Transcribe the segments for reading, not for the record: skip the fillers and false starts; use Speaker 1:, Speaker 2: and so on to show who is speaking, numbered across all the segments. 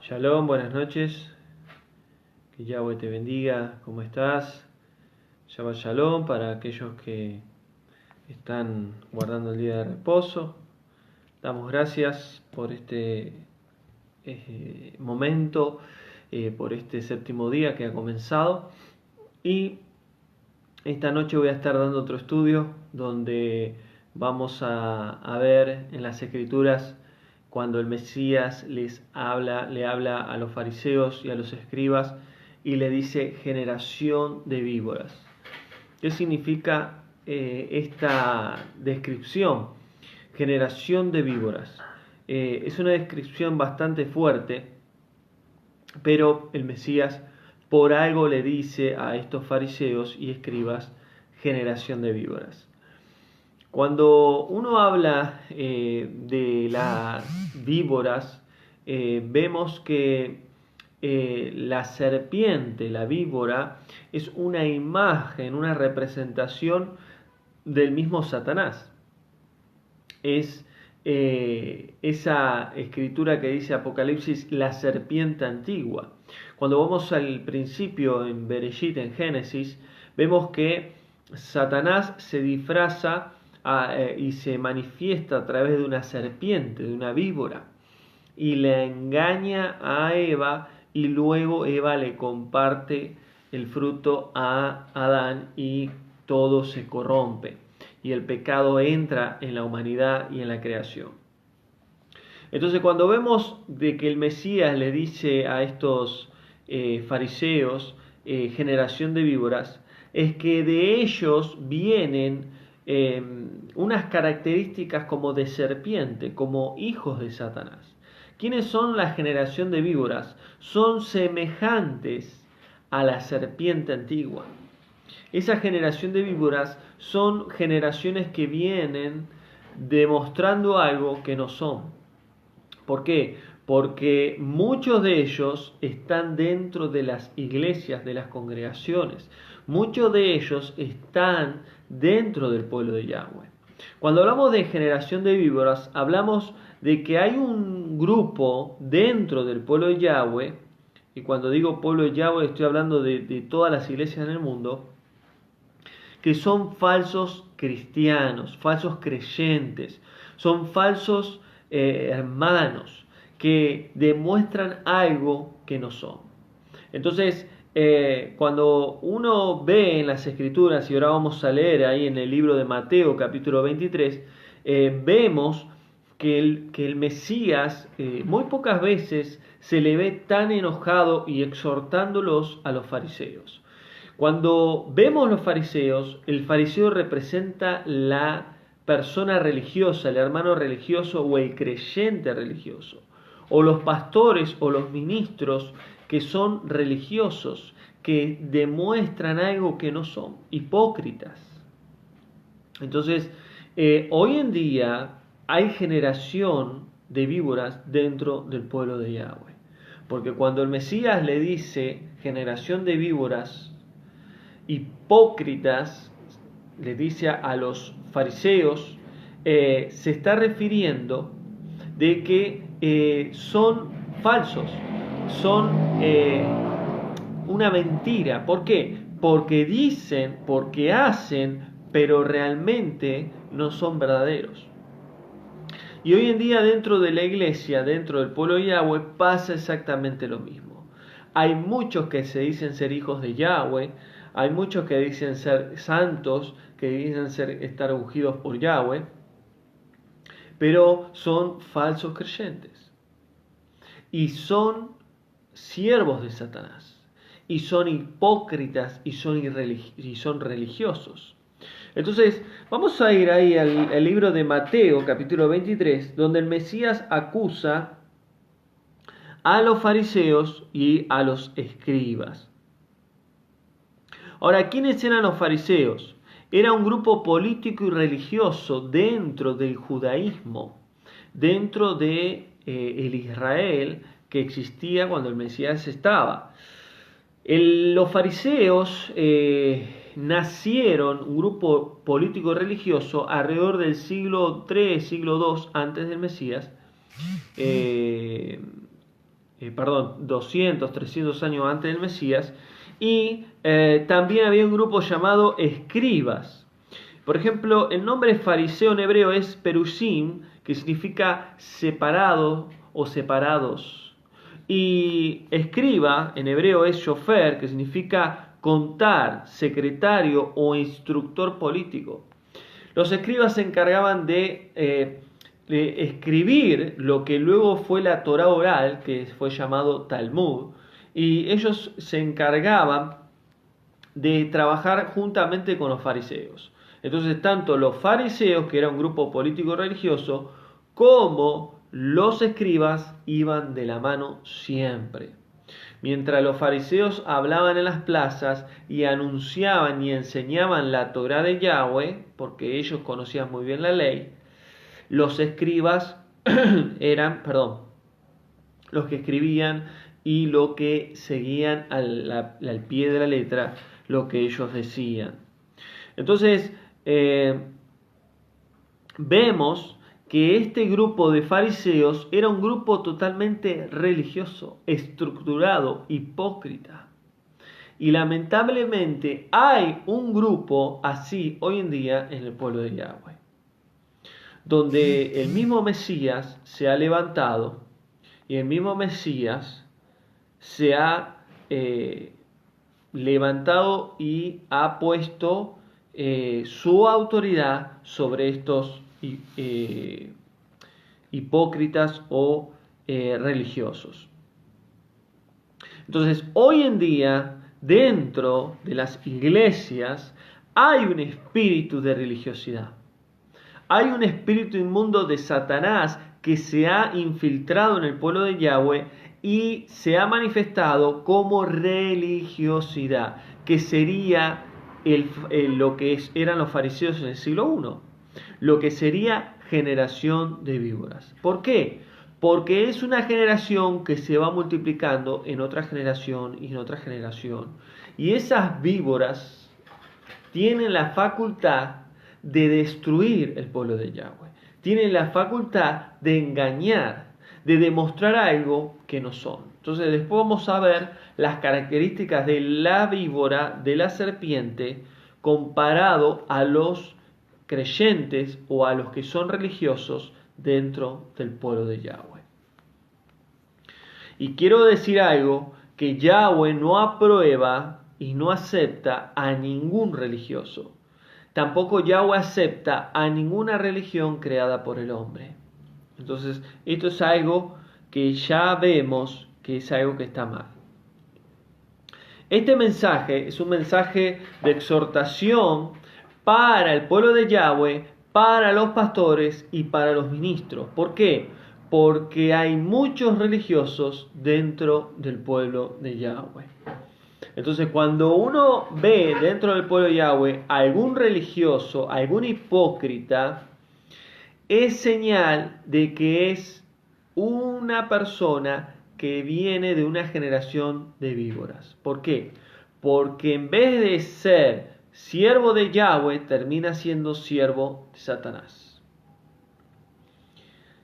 Speaker 1: Shalom, buenas noches. Que Yahweh te bendiga. ¿Cómo estás? Shabbat Shalom para aquellos que están guardando el día de reposo. Damos gracias por este momento, por este séptimo día que ha comenzado. Y esta noche voy a estar dando otro estudio donde vamos a ver en las Escrituras cuando el Mesías le habla a los fariseos y a los escribas y le dice generación de víboras. ¿Qué significa esta descripción? Generación de víboras. Es una descripción bastante fuerte, pero el Mesías por algo le dice a estos fariseos y escribas generación de víboras. Cuando uno habla de las víboras, vemos que la serpiente, la víbora, es una imagen, una representación del mismo Satanás. Es esa escritura que dice Apocalipsis, la serpiente antigua. Cuando vamos al principio en Bereshit, en Génesis, vemos que Satanás se disfraza y se manifiesta a través de una serpiente, de una víbora, y le engaña a Eva y luego Eva le comparte el fruto a Adán y todo se corrompe y el pecado entra en la humanidad y en la creación. Entonces cuando vemos de que el Mesías le dice a estos fariseos generación de víboras, es que de ellos vienen unas características como de serpiente, como hijos de Satanás. ¿Quiénes son la generación de víboras? Son semejantes a la serpiente antigua. Esa generación de víboras son generaciones que vienen demostrando algo que no son. ¿Por qué? Porque muchos de ellos están dentro de las iglesias, de las congregaciones. Muchos de ellos están dentro del pueblo de Yahweh. Cuando hablamos de generación de víboras, hablamos de que hay un grupo dentro del pueblo de Yahweh, y cuando digo pueblo de Yahweh estoy hablando de todas las iglesias en el mundo, que son falsos cristianos, falsos creyentes, son falsos hermanos que demuestran algo que no son. Entonces, cuando uno ve en las Escrituras, y ahora vamos a leer ahí en el libro de Mateo capítulo 23, vemos que el Mesías muy pocas veces se le ve tan enojado y exhortándolos a los fariseos. Cuando vemos los fariseos, el fariseo representa la persona religiosa, el hermano religioso o el creyente religioso, o los pastores o los ministros que son religiosos, que demuestran algo que no son, hipócritas. Entonces, hoy en día hay generación de víboras dentro del pueblo de Yahweh, porque cuando el Mesías le dice generación de víboras, hipócritas, le dice a los fariseos, se está refiriendo de que son falsos, son una mentira. ¿Por qué? Porque dicen, porque hacen, pero realmente no son verdaderos. Y hoy en día dentro de la iglesia, dentro del pueblo de Yahweh, pasa exactamente lo mismo. Hay muchos que se dicen ser hijos de Yahweh, hay muchos que dicen ser santos, que dicen estar ungidos por Yahweh, pero son falsos creyentes. Y son siervos de Satanás. Y son hipócritas y son religiosos. Entonces, vamos a ir ahí al libro de Mateo, capítulo 23, donde el Mesías acusa a los fariseos y a los escribas. Ahora, ¿quiénes eran los fariseos? Era un grupo político y religioso dentro del judaísmo, dentro de el Israel que existía cuando el Mesías estaba. Los fariseos nacieron, un grupo político y religioso, alrededor del siglo III, siglo II antes del Mesías, 200, 300 años antes del Mesías, y también había un grupo llamado escribas. Por ejemplo, el nombre fariseo en hebreo es perushim, que significa separado o separados. Y escriba en hebreo es shofer, que significa contar, secretario o instructor político. Los escribas se encargaban de escribir lo que luego fue la Torá oral, que fue llamado Talmud, y ellos se encargaban de trabajar juntamente con los fariseos. Entonces, tanto los fariseos, que era un grupo político religioso, como los escribas iban de la mano siempre. Mientras los fariseos hablaban en las plazas y anunciaban y enseñaban la Torá de Yahweh, porque ellos conocían muy bien la ley, los escribas eran, los que escribían y lo que seguían al pie de la letra lo que ellos decían. Entonces, vemos que este grupo de fariseos era un grupo totalmente religioso, estructurado, hipócrita. Y lamentablemente hay un grupo así hoy en día en el pueblo de Yahweh, donde el mismo Mesías se ha levantado y el mismo Mesías se ha levantado y ha puesto su autoridad sobre estos hipócritas o religiosos. Entonces, hoy en día, dentro de las iglesias, hay un espíritu de religiosidad. Hay un espíritu inmundo de Satanás que se ha infiltrado en el pueblo de Yahweh y se ha manifestado como religiosidad, que sería lo que eran los fariseos en el siglo I, lo que sería generación de víboras. ¿Por qué? Porque es una generación que se va multiplicando en otra generación y en otra generación. Y esas víboras tienen la facultad de destruir el pueblo de Yahweh. Tienen la facultad de engañar, de demostrar algo que no son. Entonces después vamos a ver las características de la víbora, de la serpiente, comparado a los creyentes o a los que son religiosos dentro del pueblo de Yahweh. Y quiero decir algo, que Yahweh no aprueba y no acepta a ningún religioso. Tampoco Yahweh acepta a ninguna religión creada por el hombre. Entonces, esto es algo que ya vemos que es algo que está mal. Este mensaje es un mensaje de exhortación para el pueblo de Yahweh, para los pastores y para los ministros. ¿Por qué? Porque hay muchos religiosos dentro del pueblo de Yahweh. Entonces, cuando uno ve dentro del pueblo de Yahweh algún religioso, algún hipócrita, es señal de que es una persona que viene de una generación de víboras. ¿Por qué? Porque en vez de ser siervo de Yahweh, termina siendo siervo de Satanás.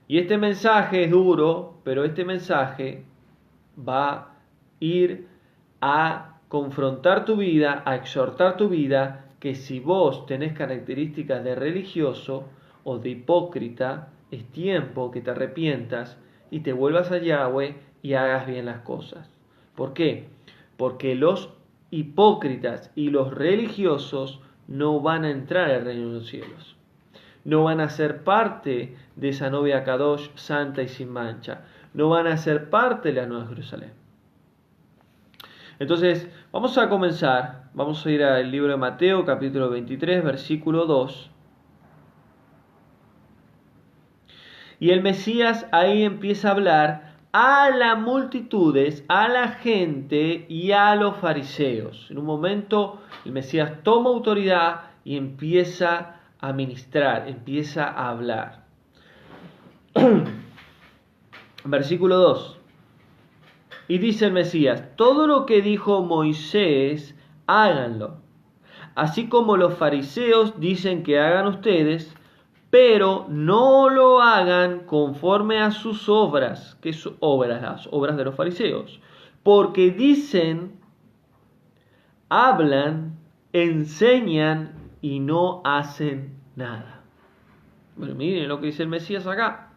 Speaker 1: Y este mensaje es duro, pero este mensaje va a ir a confrontar tu vida, a exhortar tu vida, que si vos tenés características de religioso o de hipócrita, es tiempo que te arrepientas y te vuelvas a Yahweh y hagas bien las cosas. ¿Por qué? Porque los hipócritas y los religiosos no van a entrar al reino de los cielos. No van a ser parte de esa novia Kadosh santa y sin mancha. No van a ser parte de la Nueva Jerusalén. Entonces, vamos a comenzar. Vamos a ir al libro de Mateo, capítulo 23, versículo 2. Y el Mesías ahí empieza a hablar a las multitudes, a la gente y a los fariseos. En un momento, el Mesías toma autoridad y empieza a ministrar, empieza a hablar. Versículo 2. Y dice el Mesías: todo lo que dijo Moisés, háganlo. Así como los fariseos dicen que hagan ustedes, pero no lo hagan conforme a sus obras. ¿Qué son obras? Las obras de los fariseos. Porque dicen, hablan, enseñan y no hacen nada. Bueno, miren lo que dice el Mesías acá.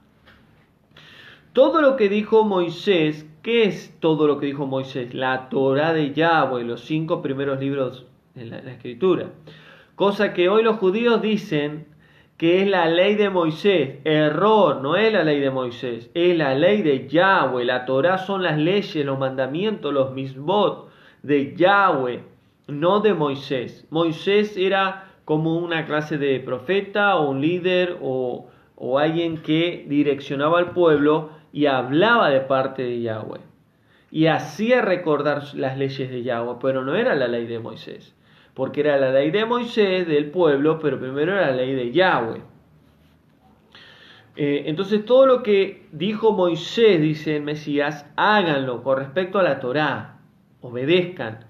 Speaker 1: Todo lo que dijo Moisés, ¿qué es todo lo que dijo Moisés? La Torá de Yahweh, los 5 primeros libros de la Escritura. Cosa que hoy los judíos dicen que es la ley de Moisés. Error, no es la ley de Moisés, es la ley de Yahweh. La Torá son las leyes, los mandamientos, los misbot de Yahweh, no de Moisés. Moisés era como una clase de profeta o un líder o alguien que direccionaba al pueblo y hablaba de parte de Yahweh. Y hacía recordar las leyes de Yahweh, pero no era la ley de Moisés. Porque era la ley de Moisés, del pueblo, pero primero era la ley de Yahweh. Entonces todo lo que dijo Moisés, dice el Mesías, háganlo con respecto a la Torá, obedezcan,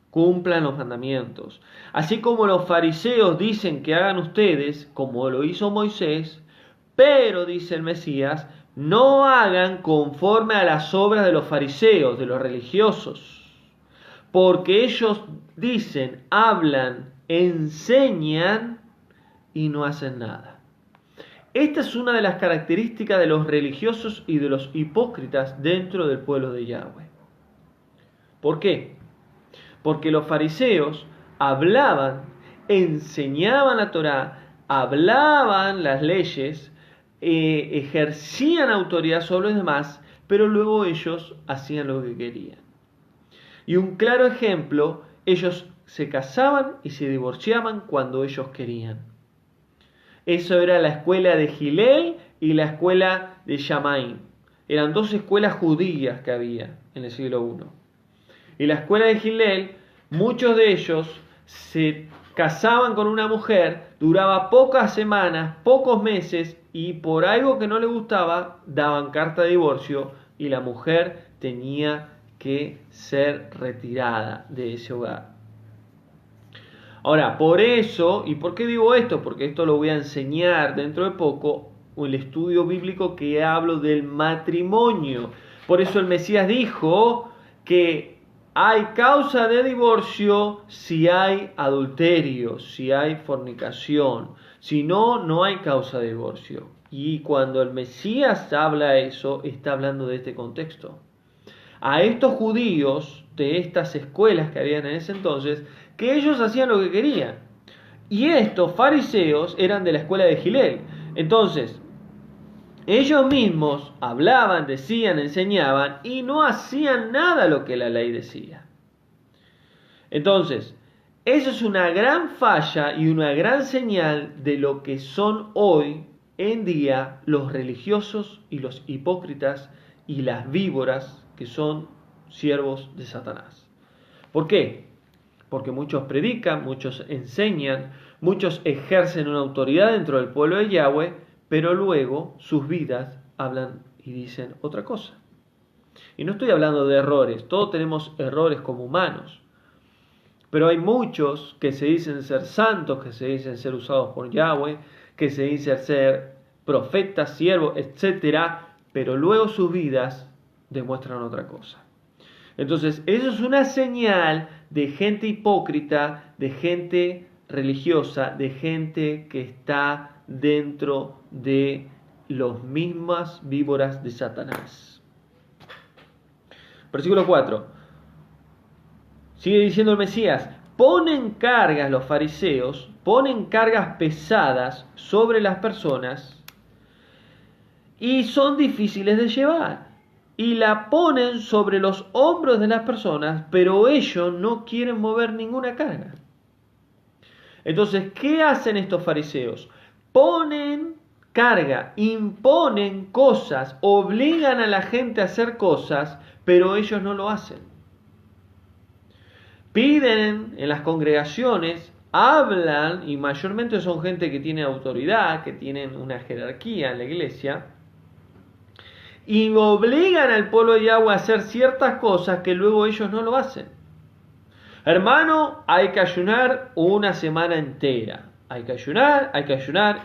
Speaker 1: cumplan los mandamientos. Así como los fariseos dicen que hagan ustedes, como lo hizo Moisés, pero, dice el Mesías, no hagan conforme a las obras de los fariseos, de los religiosos. Porque ellos dicen, hablan, enseñan y no hacen nada. Esta es una de las características de los religiosos y de los hipócritas dentro del pueblo de Yahweh. ¿Por qué? Porque los fariseos hablaban, enseñaban la Torá, hablaban las leyes, ejercían autoridad sobre los demás, pero luego ellos hacían lo que querían. Y un claro ejemplo, ellos se casaban y se divorciaban cuando ellos querían. Eso era la escuela de Hillel y la escuela de Shammai. Eran 2 escuelas judías que había en el siglo I. Y la escuela de Hillel, muchos de ellos se casaban con una mujer, duraba pocas semanas, pocos meses, y por algo que no le gustaba, daban carta de divorcio y la mujer tenía que ser retirada de ese hogar. Ahora, por eso, ¿y por qué digo esto? Porque esto lo voy a enseñar dentro de poco, el estudio bíblico que hablo del matrimonio. Por eso el Mesías dijo que hay causa de divorcio si hay adulterio, si hay fornicación. Si no, no hay causa de divorcio. Y cuando el Mesías habla eso, está hablando de este contexto. A estos judíos de estas escuelas que habían en ese entonces, que ellos hacían lo que querían. Y estos fariseos eran de la escuela de Hillel. Entonces, ellos mismos hablaban, decían, enseñaban y no hacían nada lo que la ley decía. Entonces, eso es una gran falla y una gran señal de lo que son hoy en día los religiosos y los hipócritas y las víboras que son siervos de Satanás. ¿Por qué? Porque muchos predican, muchos enseñan, muchos ejercen una autoridad dentro del pueblo de Yahweh, pero luego sus vidas hablan y dicen otra cosa. Y no estoy hablando de errores, todos tenemos errores como humanos. Pero hay muchos que se dicen ser santos, que se dicen ser usados por Yahweh, que se dicen ser profetas, siervos, etc. Pero luego sus vidas demuestran otra cosa. Entonces, eso es una señal de gente hipócrita, de gente religiosa, de gente que está dentro de las mismas víboras de Satanás. Versículo 4. Sigue diciendo el Mesías, ponen cargas los fariseos, ponen cargas pesadas sobre las personas y son difíciles de llevar. Y la ponen sobre los hombros de las personas, pero ellos no quieren mover ninguna carga. Entonces, ¿qué hacen estos fariseos? Ponen carga, imponen cosas, obligan a la gente a hacer cosas, pero ellos no lo hacen. Piden en las congregaciones, hablan, y mayormente son gente que tiene autoridad, que tienen una jerarquía en la iglesia, y obligan al pueblo de Yahweh a hacer ciertas cosas que luego ellos no lo hacen. Hermano, hay que ayunar una semana entera. Hay que ayunar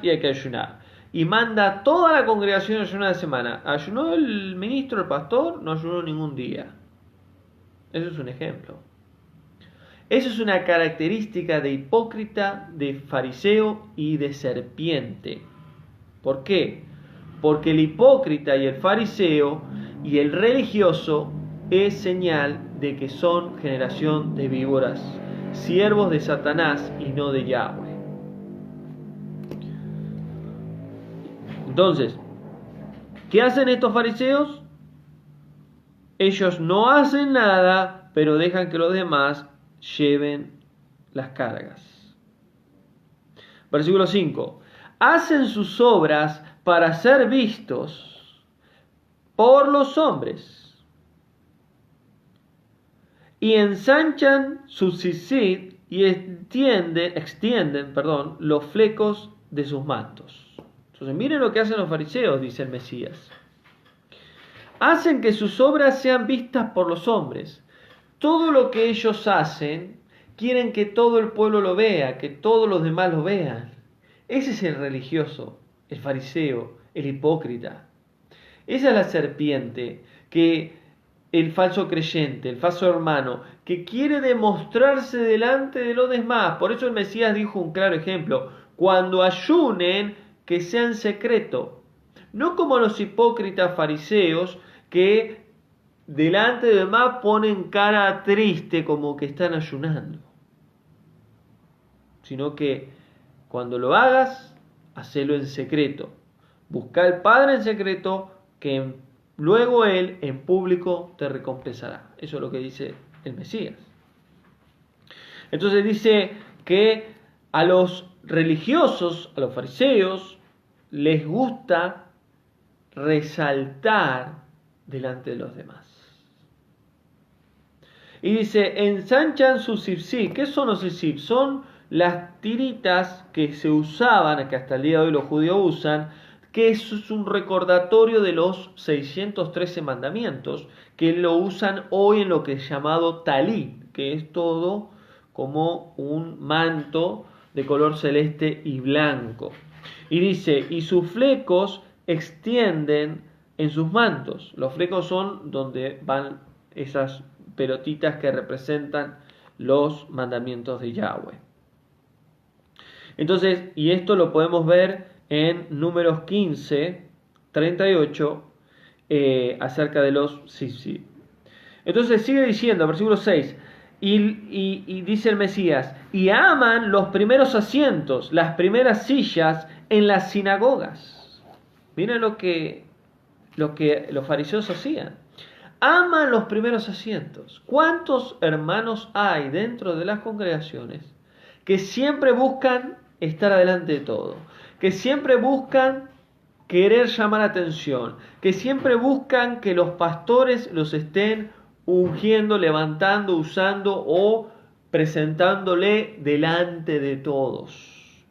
Speaker 1: y hay que ayunar. y manda a toda la congregación a ayunar de semana. ¿Ayunó el ministro, el pastor? No ayunó ningún día. Eso es un ejemplo. Eso es una característica de hipócrita, de fariseo y de serpiente. ¿Por qué? Porque el hipócrita y el fariseo y el religioso es señal de que son generación de víboras, siervos de Satanás y no de Yahweh. Entonces, ¿qué hacen estos fariseos? Ellos no hacen nada, pero dejan que los demás lleven las cargas. Versículo 5. Hacen sus obras para ser vistos por los hombres y ensanchan su tzitzit y extienden los flecos de sus mantos. Entonces miren lo que hacen los fariseos, dice el Mesías. Hacen que sus obras sean vistas por los hombres. Todo lo que ellos hacen, quieren que todo el pueblo lo vea, que todos los demás lo vean. Ese es el religioso, el fariseo, el hipócrita. Esa es la serpiente, que el falso creyente, el falso hermano, que quiere demostrarse delante de los demás. Por eso el Mesías dijo un claro ejemplo: cuando ayunen, que sea en secreto. No como los hipócritas fariseos que delante de los demás ponen cara triste como que están ayunando. Sino que cuando lo hagas, hacelo en secreto. Busca al Padre en secreto, que luego Él en público te recompensará. Eso es lo que dice el Mesías. Entonces dice que a los religiosos, a los fariseos, les gusta resaltar delante de los demás. Y dice, ensanchan sus tzitzit. ¿Qué son los tzitzit? Son las tiritas que se usaban, que hasta el día de hoy los judíos usan, que es un recordatorio de los 613 mandamientos, que lo usan hoy en lo que es llamado talit, que es todo como un manto de color celeste y blanco. Y dice, y sus flecos extienden en sus mantos. Los flecos son donde van esas pelotitas que representan los mandamientos de Yahweh. Entonces, y esto lo podemos ver en Números 15, 38, acerca de los tzitzit. Entonces sigue diciendo, versículo 6, y dice el Mesías, y aman los primeros asientos, las primeras sillas en las sinagogas. Miren lo que los fariseos hacían. Aman los primeros asientos. ¿Cuántos hermanos hay dentro de las congregaciones que siempre buscan estar adelante de todo? Que siempre buscan querer llamar atención, que siempre buscan que los pastores los estén ungiendo, levantando, usando o presentándole delante de todos.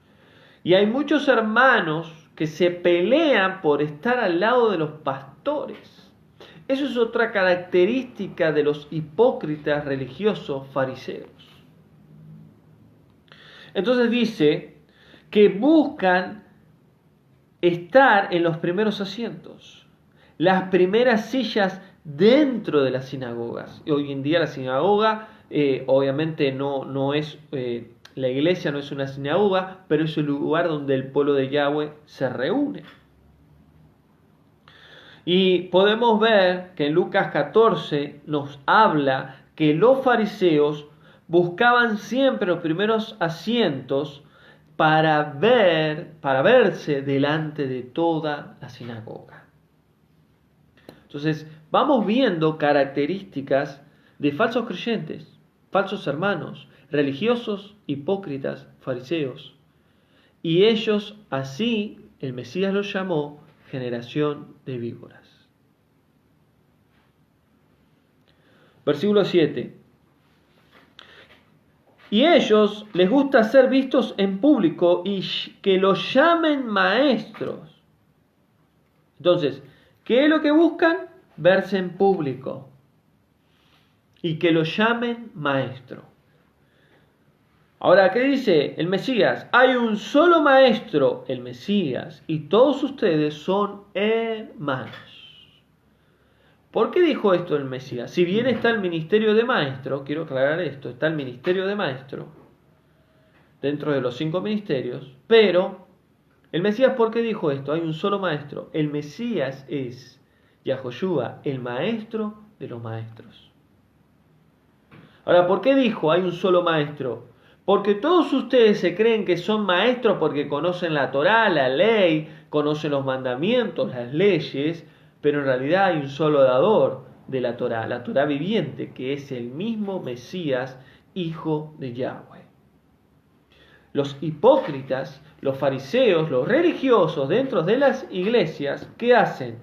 Speaker 1: Y hay muchos hermanos que se pelean por estar al lado de los pastores. Eso es otra característica de los hipócritas religiosos fariseos. Entonces dice que buscan estar en los primeros asientos, las primeras sillas dentro de las sinagogas. Hoy en día la sinagoga obviamente no es, la iglesia no es una sinagoga, pero es el lugar donde el pueblo de Yahweh se reúne. Y podemos ver que en Lucas 14 nos habla que los fariseos buscaban siempre los primeros asientos para verse delante de toda la sinagoga. Entonces, vamos viendo características de falsos creyentes, falsos hermanos, religiosos, hipócritas, fariseos. Y ellos, así, el Mesías los llamó generación de víboras. Versículo 7. Y ellos les gusta ser vistos en público y que los llamen maestros. Entonces, ¿qué es lo que buscan? Verse en público y que los llamen maestro. Ahora, ¿qué dice el Mesías? Hay un solo maestro, el Mesías, y todos ustedes son hermanos. ¿Por qué dijo esto el Mesías? Si bien está el ministerio de maestro, quiero aclarar esto, está el ministerio de maestro dentro de los 5 ministerios, pero el Mesías, ¿por qué dijo esto? Hay un solo maestro. El Mesías es Yahoshua, el maestro de los maestros. Ahora, ¿por qué dijo hay un solo maestro? Porque todos ustedes se creen que son maestros porque conocen la Torá, la ley, conocen los mandamientos, las leyes, pero en realidad hay un solo dador de la Torá viviente, que es el mismo Mesías, hijo de Yahweh. Los hipócritas, los fariseos, los religiosos dentro de las iglesias, ¿qué hacen?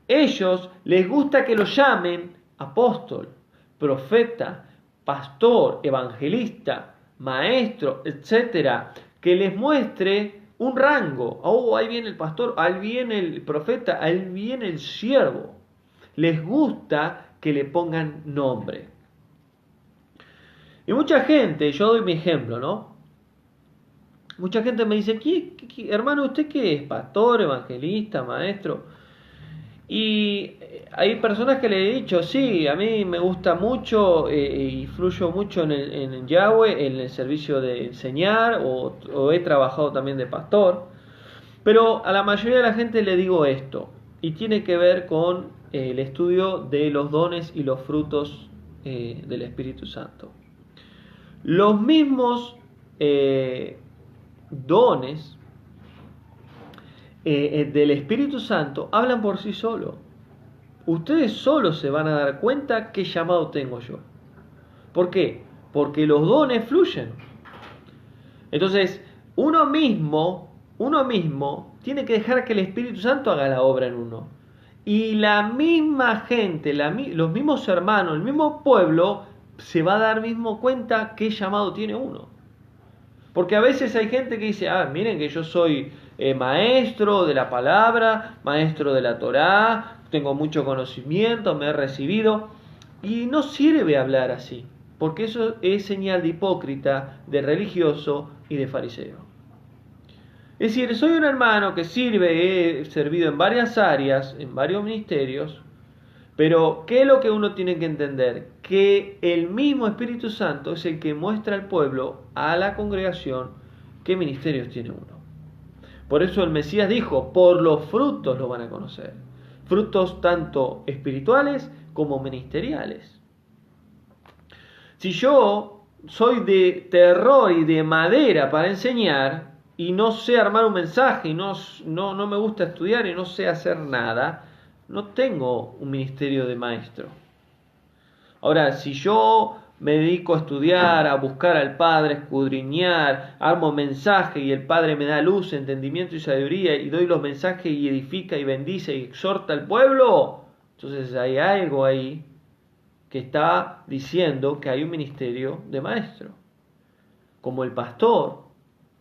Speaker 1: Ellos les gusta que lo llamen apóstol, profeta, pastor, evangelista, maestro, etcétera, que les muestre un rango. Oh, ahí viene el pastor, ahí viene el profeta, ahí viene el siervo. Les gusta que le pongan nombre. Y mucha gente, yo doy mi ejemplo, ¿no? Mucha gente me dice, hermano, ¿usted qué es? ¿Pastor, evangelista, maestro? Y hay personas que le he dicho, sí, a mí me gusta mucho y fluyo mucho en Yahweh, en el servicio de enseñar, o he trabajado también de pastor, pero a la mayoría de la gente le digo esto, y tiene que ver con el estudio de los dones y los frutos del Espíritu Santo. Los mismos dones del Espíritu Santo hablan por sí solos. Ustedes solos se van a dar cuenta qué llamado tengo yo. ¿Por qué? Porque los dones fluyen. Entonces, uno mismo tiene que dejar que el Espíritu Santo haga la obra en uno. Y la misma gente, los mismos hermanos, el mismo pueblo, se va a dar mismo cuenta qué llamado tiene uno. Porque a veces hay gente que dice, miren que yo soy maestro de la palabra, maestro de la Torá, tengo mucho conocimiento, me he recibido. Y no sirve hablar así, porque eso es señal de hipócrita, de religioso y de fariseo. Es decir, soy un hermano que sirve, he servido en varias áreas, en varios ministerios, pero ¿qué es lo que uno tiene que entender? Que el mismo Espíritu Santo es el que muestra al pueblo, a la congregación, qué ministerios tiene uno. Por eso el Mesías dijo, por los frutos lo van a conocer. Frutos tanto espirituales como ministeriales. Si yo soy de terror y de madera para enseñar, y no sé armar un mensaje, y no me gusta estudiar y no sé hacer nada, no tengo un ministerio de maestro. Ahora, si yo me dedico a estudiar, a buscar al Padre, a escudriñar, armo mensaje y el Padre me da luz, entendimiento y sabiduría y doy los mensajes y edifica y bendice y exhorta al pueblo, entonces hay algo ahí que está diciendo que hay un ministerio de maestro. Como el pastor,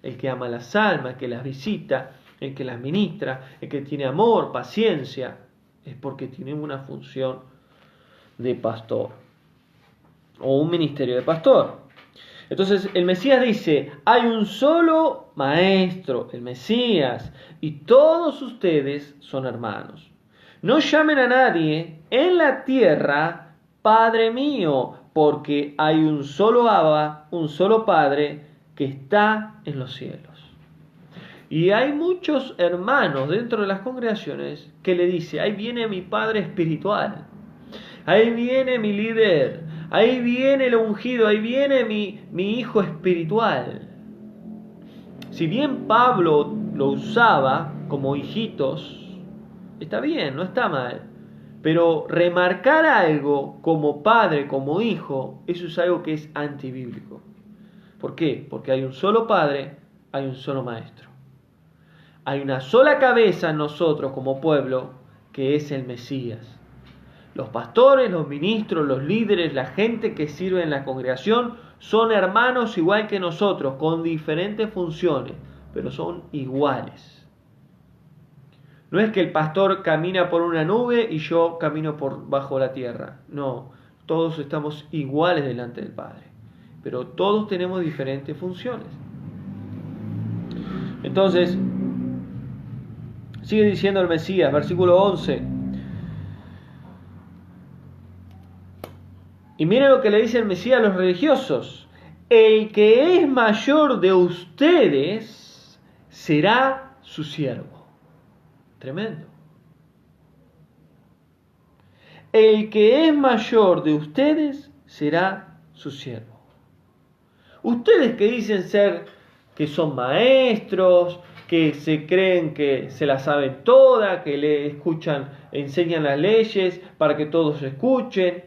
Speaker 1: el que ama las almas, el que las visita, el que las ministra, el que tiene amor, paciencia, es porque tiene una función de pastor o un ministerio de pastor. Entonces el Mesías dice, hay un solo maestro, el Mesías, y todos ustedes son hermanos. No llamen a nadie en la tierra Padre mío, porque hay un solo Abba, un solo Padre que está en los cielos. Y hay muchos hermanos dentro de las congregaciones que le dice, ahí viene mi Padre espiritual, ahí viene mi líder, ahí viene el ungido, ahí viene mi hijo espiritual. Si bien Pablo lo usaba como hijitos, está bien, no está mal. Pero remarcar algo como padre, como hijo, eso es algo que es antibíblico. ¿Por qué? Porque hay un solo padre, hay un solo maestro. Hay una sola cabeza en nosotros como pueblo, que es el Mesías. Los pastores, los ministros, los líderes, la gente que sirve en la congregación son hermanos igual que nosotros, con diferentes funciones, pero son iguales. No es que el pastor camina por una nube y yo camino por bajo la tierra. No, todos estamos iguales delante del Padre. pero todos tenemos diferentes funciones. Entonces, sigue diciendo el Mesías, versículo 11. Y miren lo que le dice el Mesías a los religiosos. El que es mayor de ustedes será su siervo. Tremendo. El que es mayor de ustedes será su siervo. Ustedes que dicen ser, que son maestros, que se creen que se la saben toda, que le escuchan, enseñan las leyes para que todos escuchen.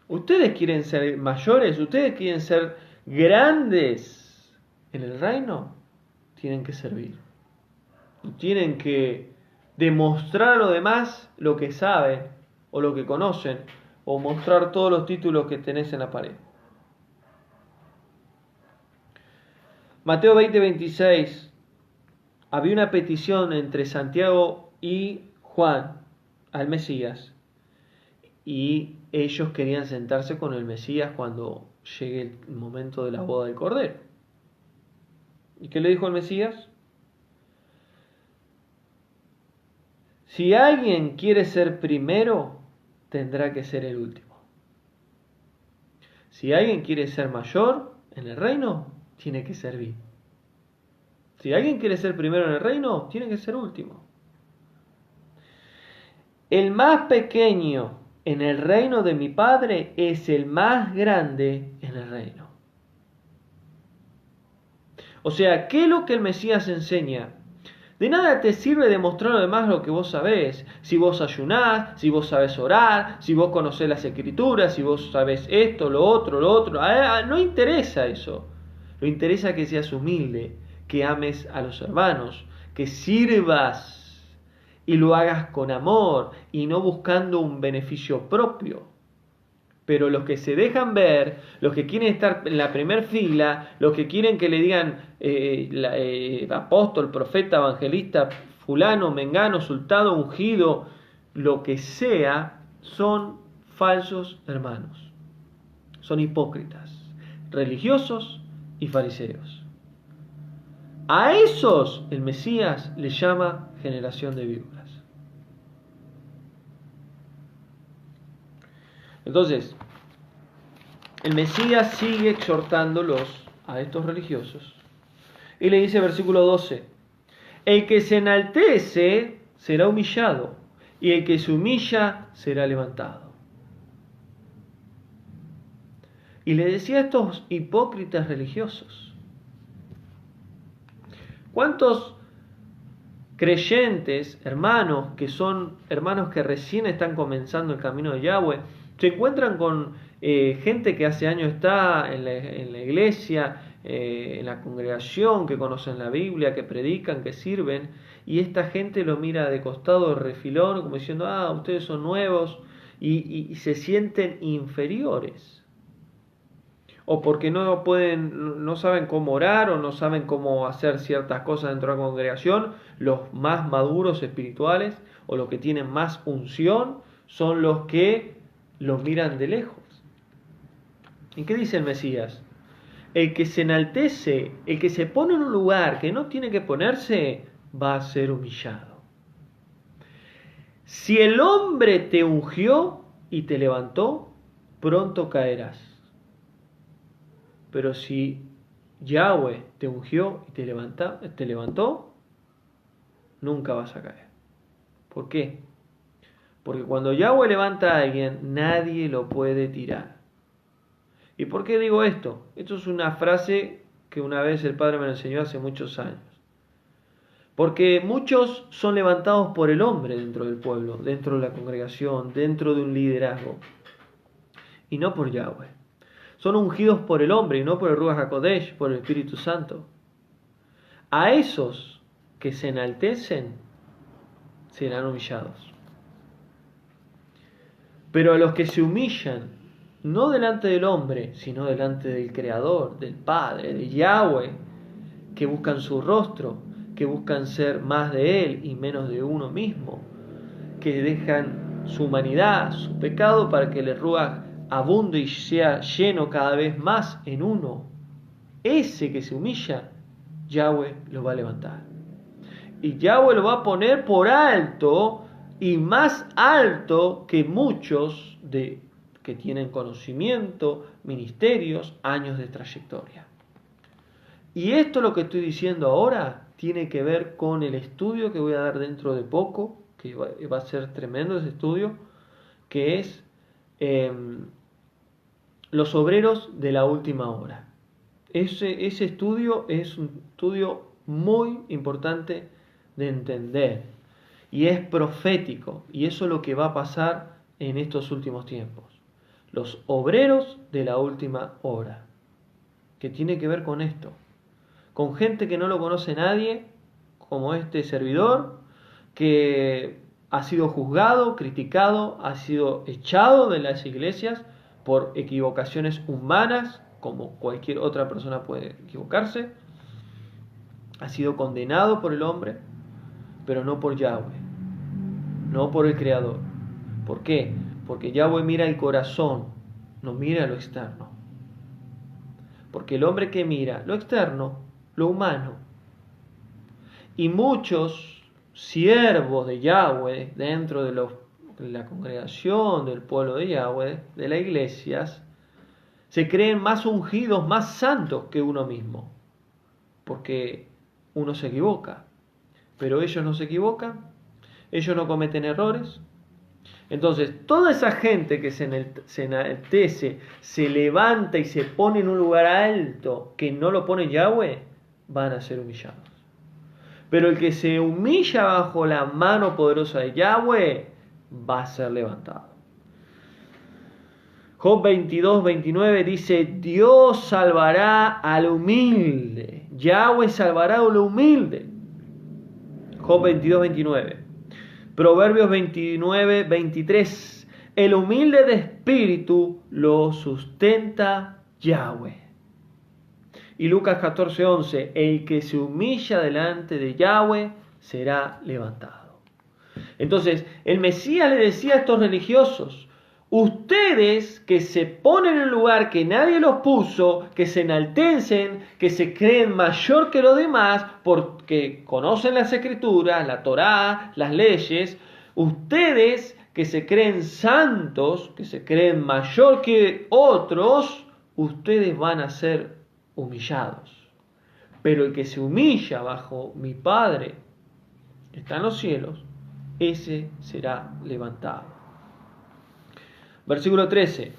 Speaker 1: Ustedes quieren ser mayores, ustedes quieren ser grandes en el reino, tienen que servir. Tienen que demostrar a los demás lo que saben o lo que conocen, o mostrar todos los títulos que tenés en la pared. Mateo 20:26. Había una petición entre Santiago y Juan al Mesías, y ellos querían sentarse con el Mesías cuando llegue el momento de la boda del Cordero. ¿Y qué le dijo el Mesías? Si alguien quiere ser primero, tendrá que ser el último. Si alguien quiere ser mayor en el reino, tiene que servir. Si alguien quiere ser primero en el reino, tiene que ser último. El más pequeño en el reino de mi Padre es el más grande en el reino. O sea, ¿qué es lo que el Mesías enseña? De nada te sirve demostrar lo demás lo que vos sabés. Si vos ayunás, si vos sabés orar, si vos conocés las Escrituras, si vos sabés esto, lo otro. No interesa eso. Lo interesa que seas humilde, que ames a los hermanos, que sirvas y lo hagas con amor y no buscando un beneficio propio. Pero los que se dejan ver, los que quieren estar en la primera fila, los que quieren que le digan apóstol, profeta, evangelista, fulano, mengano, sultado, ungido, lo que sea, son falsos hermanos. Son hipócritas, religiosos y fariseos. A esos el Mesías les llama generación de víboras. Entonces, el Mesías sigue exhortándolos a estos religiosos y le dice, versículo 12, el que se enaltece será humillado y el que se humilla será levantado. Y le decía a estos hipócritas religiosos, ¿cuántos creyentes, hermanos, que son hermanos que recién están comenzando el camino de Yahweh, se encuentran con gente que hace años está en la iglesia, en la congregación, que conocen la Biblia, que predican, que sirven, y esta gente lo mira de costado, de refilón, como diciendo, ustedes son nuevos, y se sienten inferiores? O porque no saben cómo orar, o no saben cómo hacer ciertas cosas dentro de la congregación. Los más maduros espirituales, o los que tienen más unción, son los que los miran de lejos. ¿Y qué dice el Mesías? El que se enaltece, el que se pone en un lugar que no tiene que ponerse, va a ser humillado. Si el hombre te ungió y te levantó, pronto caerás. Pero si Yahweh te ungió y te levantó, nunca vas a caer. ¿Por qué? Porque cuando Yahweh levanta a alguien, nadie lo puede tirar. ¿Y por qué digo esto? Esto es una frase que una vez el Padre me lo enseñó hace muchos años. Porque muchos son levantados por el hombre dentro del pueblo, dentro de la congregación, dentro de un liderazgo, y no por Yahweh. Son ungidos por el hombre y no por el Ruach HaKodesh, por el Espíritu Santo. A esos que se enaltecen serán humillados. Pero a los que se humillan, no delante del hombre, sino delante del Creador, del Padre, de Yahweh, que buscan su rostro, que buscan ser más de Él y menos de uno mismo, que dejan su humanidad, su pecado, para que el Ruach abunde y sea lleno cada vez más en uno, ese que se humilla, Yahweh lo va a levantar. Y Yahweh lo va a poner por alto y más alto que muchos que tienen conocimiento, ministerios, años de trayectoria. Y esto lo que estoy diciendo ahora tiene que ver con el estudio que voy a dar dentro de poco, que va a ser tremendo ese estudio, que es los obreros de la última hora. Ese estudio es un estudio muy importante de entender y es profético, y eso es lo que va a pasar en estos últimos tiempos. Los obreros de la última hora, que tiene que ver con esto, con gente que no lo conoce nadie, como este servidor, que ha sido juzgado, criticado, ha sido echado de las iglesias por equivocaciones humanas, como cualquier otra persona puede equivocarse. Ha sido condenado por el hombre, pero no por Yahweh, no por el Creador. ¿Por qué? Porque Yahweh mira el corazón, no mira lo externo. Porque el hombre que mira lo externo, lo humano, y muchos siervos de Yahweh dentro de la congregación, del pueblo de Yahweh, de las iglesias, se creen más ungidos, más santos que uno mismo, porque uno se equivoca, pero ellos no se equivocan, ellos no cometen errores. Entonces, toda esa gente que se enaltece, se levanta y se pone en un lugar alto que no lo pone Yahweh, van a ser humillados. Pero el que se humilla bajo la mano poderosa de Yahweh va a ser levantado. Job 22:29 dice: Dios salvará al humilde. Yahweh salvará al humilde. Job 22:29. Proverbios 29:23. El humilde de espíritu lo sustenta Yahweh. Y Lucas 14:11. El que se humilla delante de Yahweh será levantado. Entonces, el Mesías le decía a estos religiosos: ustedes que se ponen en un lugar que nadie los puso, que se enaltecen, que se creen mayor que los demás porque conocen las escrituras, la Torá, las leyes, ustedes que se creen santos, que se creen mayor que otros, ustedes van a ser humillados. Pero el que se humilla bajo mi Padre, que está en los cielos, ese será levantado. Versículo 13.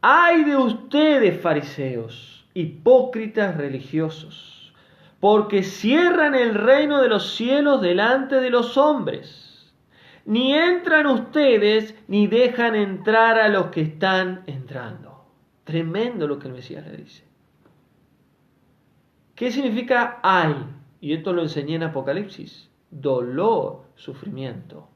Speaker 1: ¡Ay de ustedes, fariseos, hipócritas religiosos! Porque cierran el reino de los cielos delante de los hombres. Ni entran ustedes, ni dejan entrar a los que están entrando. Tremendo lo que el Mesías le dice. ¿Qué significa ay? Y esto lo enseñé en Apocalipsis. Dolor, sufrimiento.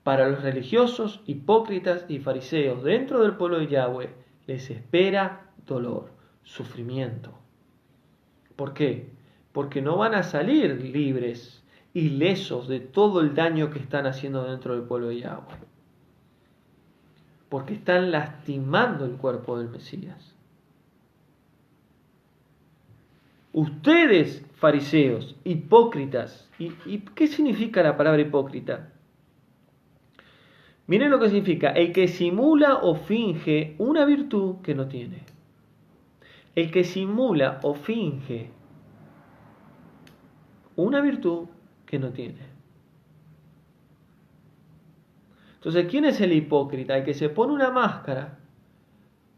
Speaker 1: Para los religiosos, hipócritas y fariseos dentro del pueblo de Yahweh les espera dolor, sufrimiento. ¿Por qué? Porque no van a salir libres, ilesos de todo el daño que están haciendo dentro del pueblo de Yahweh. Porque están lastimando el cuerpo del Mesías. Ustedes, fariseos, hipócritas, ¿y qué significa la palabra hipócrita? Miren lo que significa: el que simula o finge una virtud que no tiene. El que simula o finge una virtud que no tiene. Entonces, ¿quién es el hipócrita? El que se pone una máscara,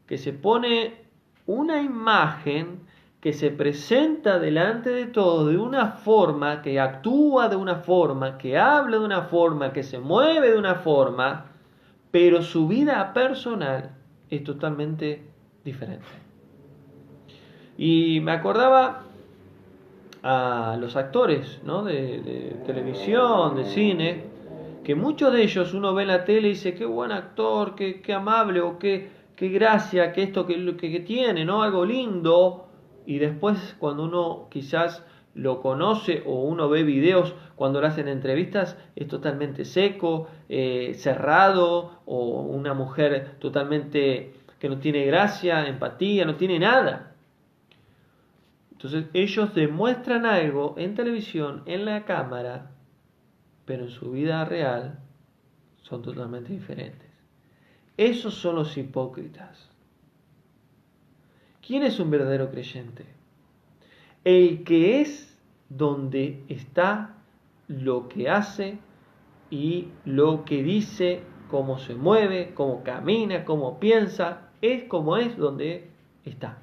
Speaker 1: que se pone una imagen, que se presenta delante de todos de una forma, que actúa de una forma, que habla de una forma, que se mueve de una forma, pero su vida personal es totalmente diferente. Y me acordaba a los actores, ¿no? de televisión, de cine, que muchos de ellos uno ve en la tele y dice: qué buen actor, qué amable, o qué gracia, que esto que tiene, ¿no? Algo lindo. Y después, cuando uno quizás lo conoce o uno ve videos cuando le hacen entrevistas, es totalmente seco, cerrado, o una mujer totalmente que no tiene gracia, empatía, no tiene nada. Entonces ellos demuestran algo en televisión, en la cámara, pero en su vida real son totalmente diferentes. Esos son los hipócritas. ¿Quién es un verdadero creyente? El que es donde está lo que hace y lo que dice, cómo se mueve, cómo camina, cómo piensa, es como es donde está.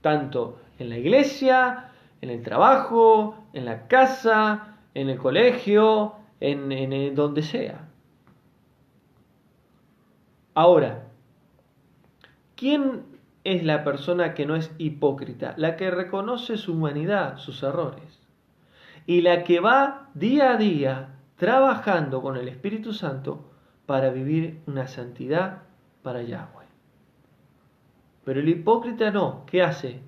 Speaker 1: Tanto en la iglesia, en el trabajo, en la casa, en el colegio, en donde sea. Ahora, ¿quién es la persona que no es hipócrita? La que reconoce su humanidad, sus errores. Y la que va día a día trabajando con el Espíritu Santo para vivir una santidad para Yahweh. Pero el hipócrita no. ¿Qué hace?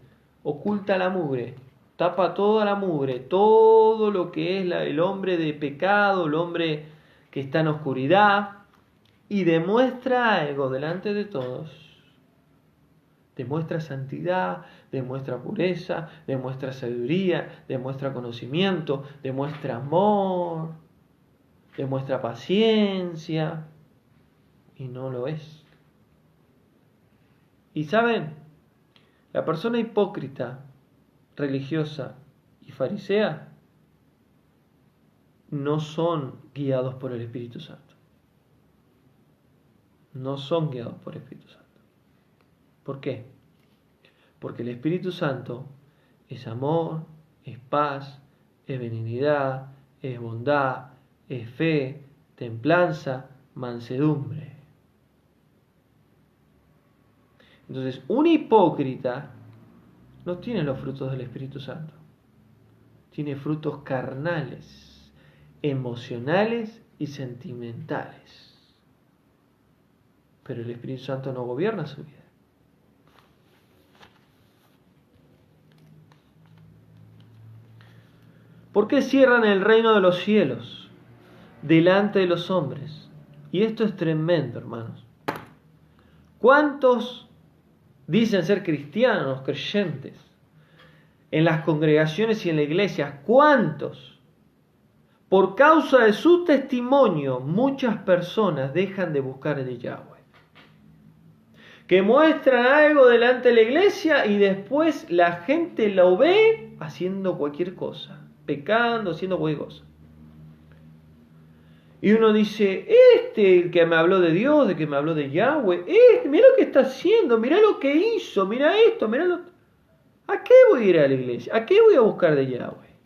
Speaker 1: Oculta la mugre. Tapa toda la mugre. Todo lo que es el hombre de pecado, el hombre que está en oscuridad. Y demuestra algo delante de todos. Demuestra santidad, demuestra pureza, demuestra sabiduría, demuestra conocimiento, demuestra amor, demuestra paciencia. Y no lo es. Y saben, la persona hipócrita, religiosa y farisea no son guiados por el Espíritu Santo. No son guiados por el Espíritu Santo. ¿Por qué? Porque el Espíritu Santo es amor, es paz, es benignidad, es bondad, es fe, templanza, mansedumbre. Entonces, un hipócrita no tiene los frutos del Espíritu Santo. Tiene frutos carnales, emocionales y sentimentales. Pero el Espíritu Santo no gobierna su vida. ¿Por qué cierran el reino de los cielos delante de los hombres? Y esto es tremendo, hermanos. ¿Cuántos dicen ser cristianos, creyentes, en las congregaciones y en la iglesia? ¿Cuántos? Por causa de su testimonio, muchas personas dejan de buscar el Yahweh. Que muestran algo delante de la iglesia y después la gente lo ve haciendo cualquier cosa, pecando, haciendo cualquier cosa. Y uno dice, el que me habló de Dios, de que me habló de Yahweh, mira lo que está haciendo, mira lo que hizo, mira esto, mira lo... ¿A qué voy a ir a la iglesia? ¿A qué voy a buscar de Yahweh?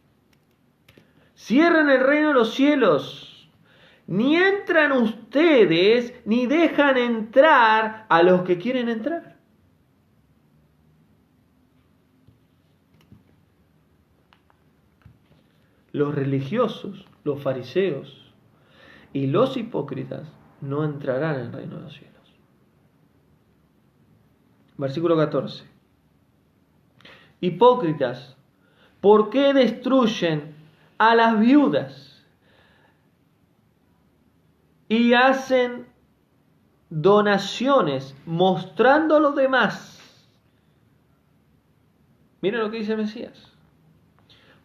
Speaker 1: Cierran el reino de los cielos. Ni entran ustedes, ni dejan entrar a los que quieren entrar. Los religiosos, los fariseos y los hipócritas no entrarán en el reino de los cielos. Versículo 14. Hipócritas, ¿por qué destruyen a las viudas y hacen donaciones mostrando a los demás? Miren lo que dice Mesías.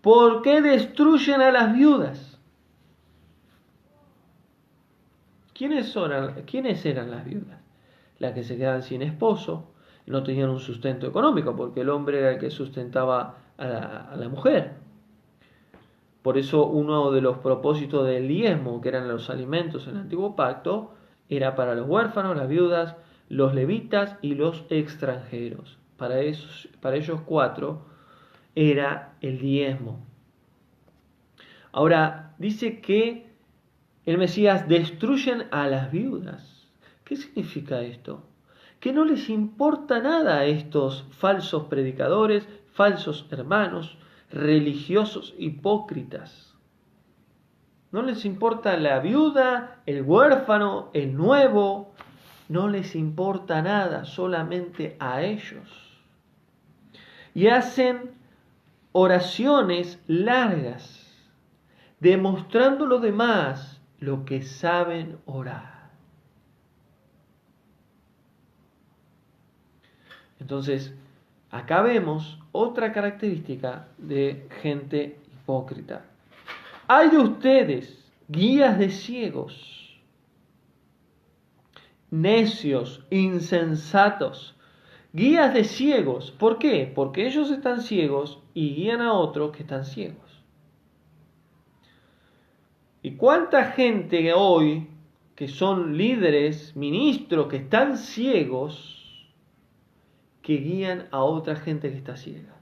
Speaker 1: ¿Por qué destruyen a las viudas? ¿Quiénes eran las viudas? Las que se quedaban sin esposo, no tenían un sustento económico, porque el hombre era el que sustentaba a la mujer. Por eso uno de los propósitos del diezmo, que eran los alimentos en el antiguo pacto, era para los huérfanos, las viudas, los levitas y los extranjeros. Para ellos 4 era el diezmo. Ahora, dice que el Mesías destruyen a las viudas. ¿Qué significa esto? Que no les importa nada a estos falsos predicadores, falsos hermanos, religiosos hipócritas. No les importa la viuda, el huérfano, el nuevo. No les importa nada, solamente a ellos. Y hacen oraciones largas, demostrando a los demás lo que saben orar. Entonces, acá vemos otra característica de gente hipócrita. Hay de ustedes, guías de ciegos, necios, insensatos, guías de ciegos. ¿Por qué? Porque ellos están ciegos y guían a otros que están ciegos. ¿Y cuánta gente hoy que son líderes, ministros, que están ciegos, que guían a otra gente que está ciega?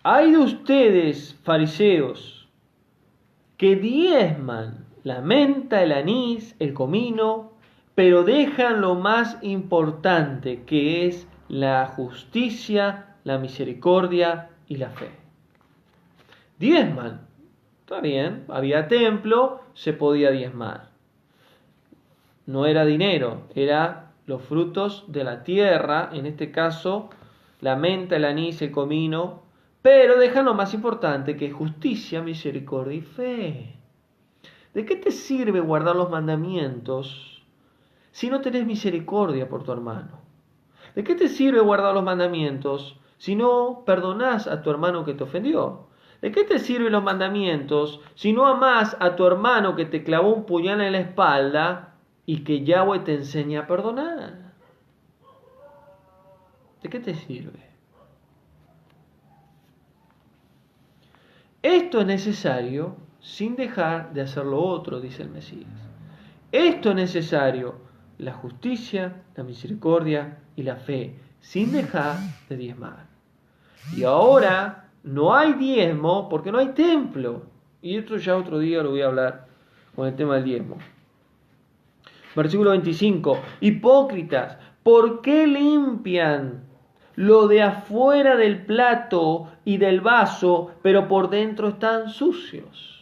Speaker 1: Hay de ustedes, fariseos, que diezman la menta, el anís, el comino, pero dejan lo más importante, que es la justicia, la misericordia y la fe. Diezman. Está bien, había templo, se podía diezmar. No era dinero, era los frutos de la tierra, en este caso, la menta, el anís, el comino, pero dejan lo más importante, que es justicia, misericordia y fe. ¿De qué te sirve guardar los mandamientos si no tenés misericordia por tu hermano? ¿De qué te sirve guardar los mandamientos si no perdonás a tu hermano que te ofendió? ¿De qué te sirven los mandamientos si no amás a tu hermano que te clavó un puñal en la espalda y que Yahweh te enseña a perdonar? ¿De qué te sirve? Esto es necesario sin dejar de hacer lo otro, dice el Mesías. Esto es necesario, la justicia, la misericordia y la fe, sin dejar de diezmar. Y ahora no hay diezmo porque no hay templo. Y esto ya otro día lo voy a hablar con el tema del diezmo. Versículo 25. Hipócritas, ¿por qué limpian lo de afuera del plato y del vaso, pero por dentro están sucios?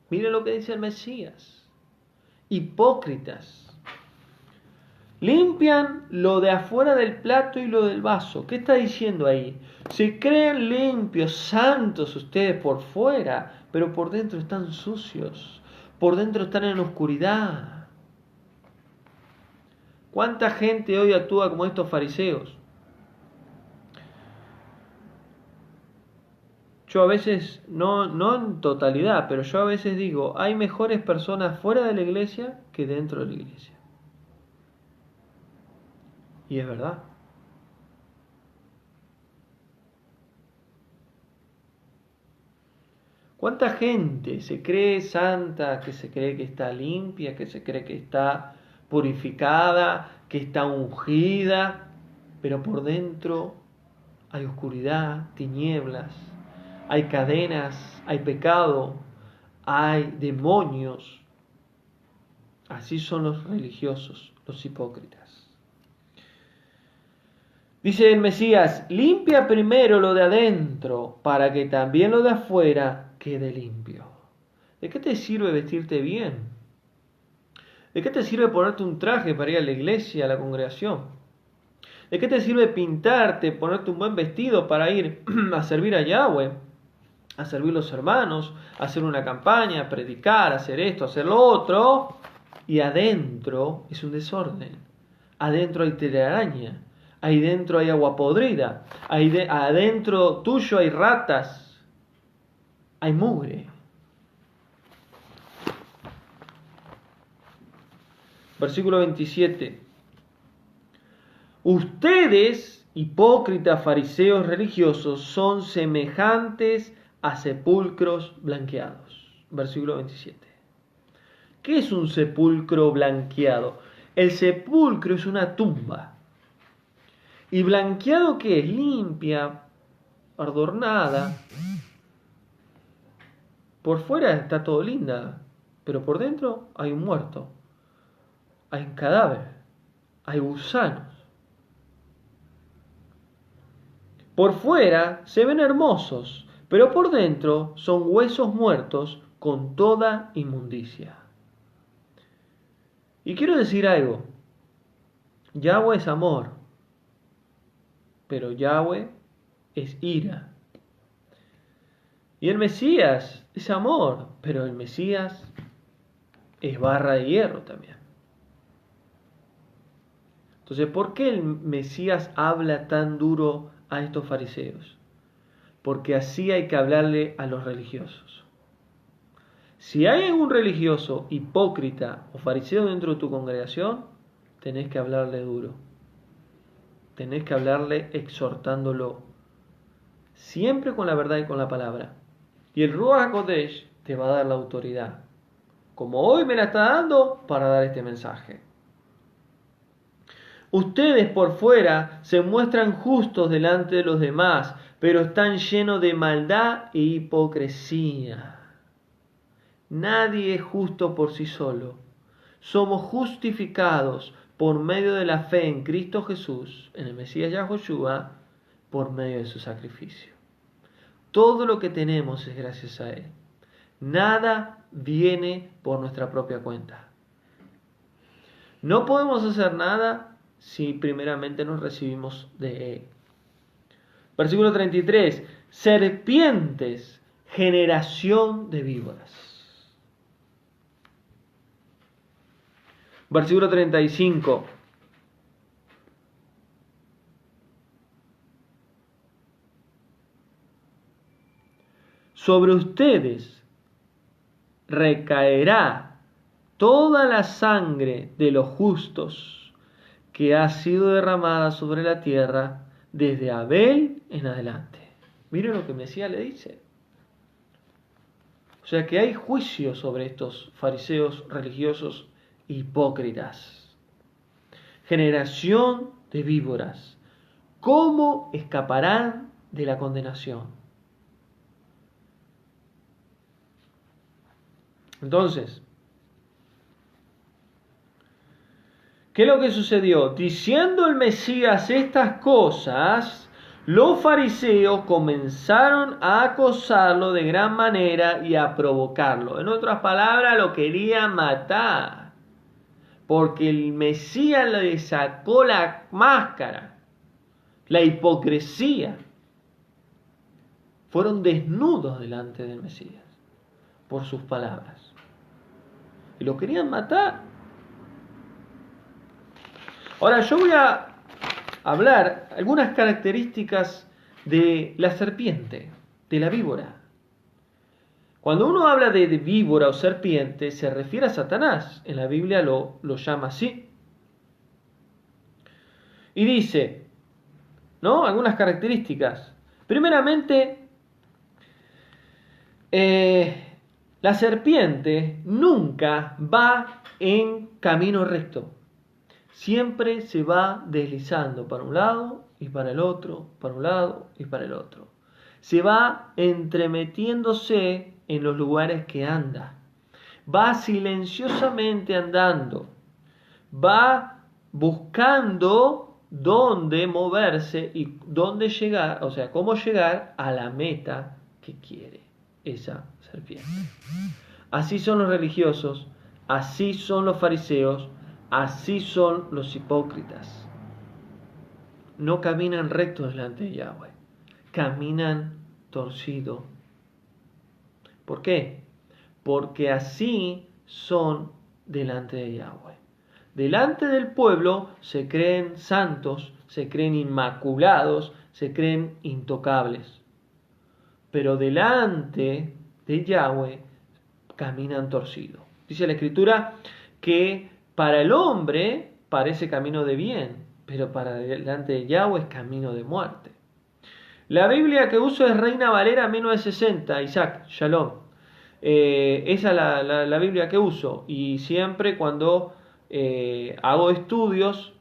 Speaker 1: Miren lo que dice el Mesías. Hipócritas. Limpian lo de afuera del plato y lo del vaso. ¿Qué está diciendo ahí? Se creen limpios, santos ustedes por fuera, pero por dentro están sucios. Por dentro están en oscuridad. ¿Cuánta gente hoy actúa como estos fariseos? Yo a veces, no en totalidad, pero yo a veces digo, hay mejores personas fuera de la iglesia que dentro de la iglesia. Y es verdad. ¿Cuánta gente se cree santa, que se cree que está limpia, que se cree que está purificada, que está ungida, pero por dentro hay oscuridad, tinieblas, hay cadenas, hay pecado, hay demonios? Así son los religiosos, los hipócritas. Dice el Mesías, limpia primero lo de adentro, para que también lo de afuera quede limpio. ¿De qué te sirve vestirte bien? ¿De qué te sirve ponerte un traje para ir a la iglesia, a la congregación? ¿De qué te sirve pintarte, ponerte un buen vestido para ir a servir a Yahweh, a servir a los hermanos, a hacer una campaña, a predicar, a hacer esto, a hacer lo otro? Y adentro es un desorden. Adentro hay telaraña. Ahí dentro hay agua podrida. Adentro tuyo hay ratas. Hay mugre. Versículo 27. Ustedes, hipócritas, fariseos religiosos, son semejantes a sepulcros blanqueados. Versículo 27. ¿Qué es un sepulcro blanqueado? El sepulcro es una tumba. ¿Y blanqueado qué es? Limpia, adornada. Por fuera está todo linda, pero por dentro hay un muerto, hay un cadáver, hay gusanos. Por fuera se ven hermosos, pero por dentro son huesos muertos con toda inmundicia. Y quiero decir algo. Yahweh es amor, pero Yahweh es ira. Y el Mesías es amor, pero el Mesías es barra de hierro también. Entonces, ¿por qué el Mesías habla tan duro a estos fariseos? Porque así hay que hablarle a los religiosos. Si hay algún religioso hipócrita o fariseo dentro de tu congregación, tenés que hablarle duro. Tenés que hablarle exhortándolo, siempre con la verdad y con la palabra. Y el Ruach HaKodesh te va a dar la autoridad, como hoy me la está dando, para dar este mensaje. Ustedes por fuera se muestran justos delante de los demás, pero están llenos de maldad e hipocresía. Nadie es justo por sí solo. Somos justificados por medio de la fe en Cristo Jesús, en el Mesías Yahushua, por medio de su sacrificio. Todo lo que tenemos es gracias a Él. Nada viene por nuestra propia cuenta. No podemos hacer nada si primeramente nos recibimos de Él. Versículo 33. Serpientes, generación de víboras. Versículo 35. Sobre ustedes recaerá toda la sangre de los justos que ha sido derramada sobre la tierra desde Abel en adelante. Miren lo que Mesías le dice. O sea que hay juicio sobre estos fariseos religiosos hipócritas. Generación de víboras, ¿cómo escaparán de la condenación? Entonces, ¿qué es lo que sucedió? Diciendo el Mesías estas cosas, los fariseos comenzaron a acosarlo de gran manera y a provocarlo. En otras palabras, lo querían matar. Porque el Mesías le sacó la máscara, la hipocresía. Fueron desnudos delante del Mesías por sus palabras. Y lo querían matar. Ahora yo voy a hablar algunas características de la serpiente, de la víbora. Cuando uno habla de víbora o serpiente, se refiere a Satanás. En la Biblia lo llama así. Y dice, ¿no? Algunas características. Primeramente, la serpiente nunca va en camino recto. Siempre se va deslizando para un lado y para el otro, para un lado y para el otro. Se va entremetiéndose en los lugares que anda. Va silenciosamente andando. Va buscando dónde moverse y dónde llegar, o sea, cómo llegar a la meta que quiere esa serpiente. Así son los religiosos, así son los fariseos, así son los hipócritas. No caminan recto delante de Yahweh, caminan torcido. ¿Por qué? Porque así son delante de Yahweh. Delante del pueblo se creen santos, se creen inmaculados, se creen intocables. Pero delante de Yahweh caminan torcido. Dice la Escritura que para el hombre parece camino de bien, pero para delante de Yahweh es camino de muerte. La Biblia que uso es Reina Valera 1960, Isaac, Shalom. Esa es la Biblia que uso, y siempre cuando hago estudios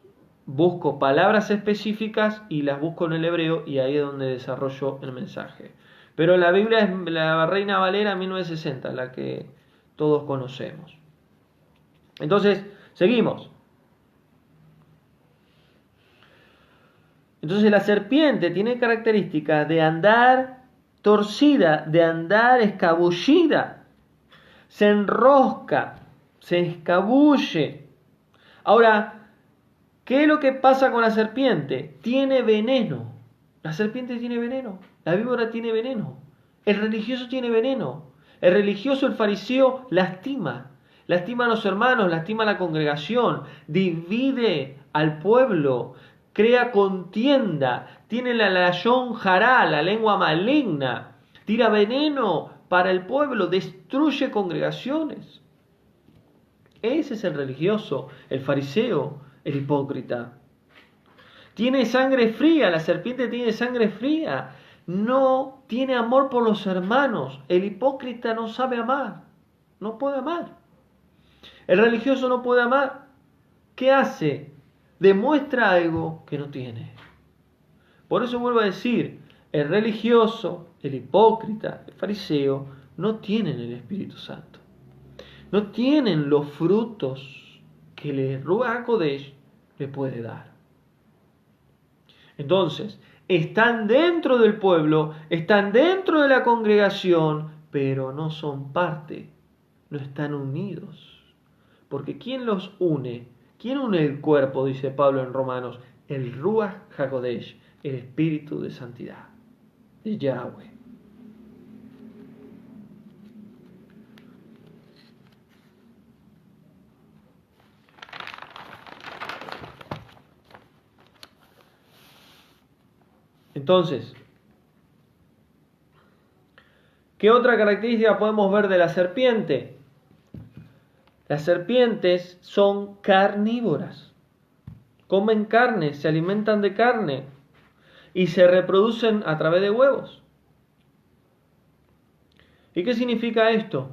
Speaker 1: busco palabras específicas y las busco en el hebreo, y ahí es donde desarrollo el mensaje. Pero la Biblia es la Reina Valera 1960, la que todos conocemos. Entonces, seguimos. Entonces la serpiente tiene características de andar torcida, de andar escabullida. Se enrosca, se escabulle. Ahora, ¿Qué es lo que pasa con la serpiente? Tiene veneno. La serpiente tiene veneno. La víbora tiene veneno. El religioso tiene veneno. El religioso, el fariseo, lastima. Lastima a los hermanos, lastima a la congregación, divide al pueblo, crea contienda, tiene la layón jará, la lengua maligna, tira veneno para el pueblo, destruye congregaciones. Ese es el religioso, el fariseo, el hipócrita. Tiene sangre fría, la serpiente tiene sangre fría. No tiene amor por los hermanos. El hipócrita no sabe amar. No puede amar. El religioso no puede amar. ¿Qué hace? Demuestra algo que no tiene. Por eso vuelvo a decir, el religioso, el hipócrita, el fariseo, no tienen el Espíritu Santo. No tienen los frutos que el Ruach HaKodesh le puede dar. Entonces, están dentro del pueblo, están dentro de la congregación, pero no son parte, no están unidos. Porque ¿quién los une? ¿Quién une el cuerpo? Dice Pablo en Romanos. El Ruach HaKodesh, el Espíritu de Santidad, de Yahweh. Entonces, ¿qué otra característica podemos ver de la serpiente? Las serpientes son carnívoras. Comen carne, se alimentan de carne y se reproducen a través de huevos. ¿Y qué significa esto?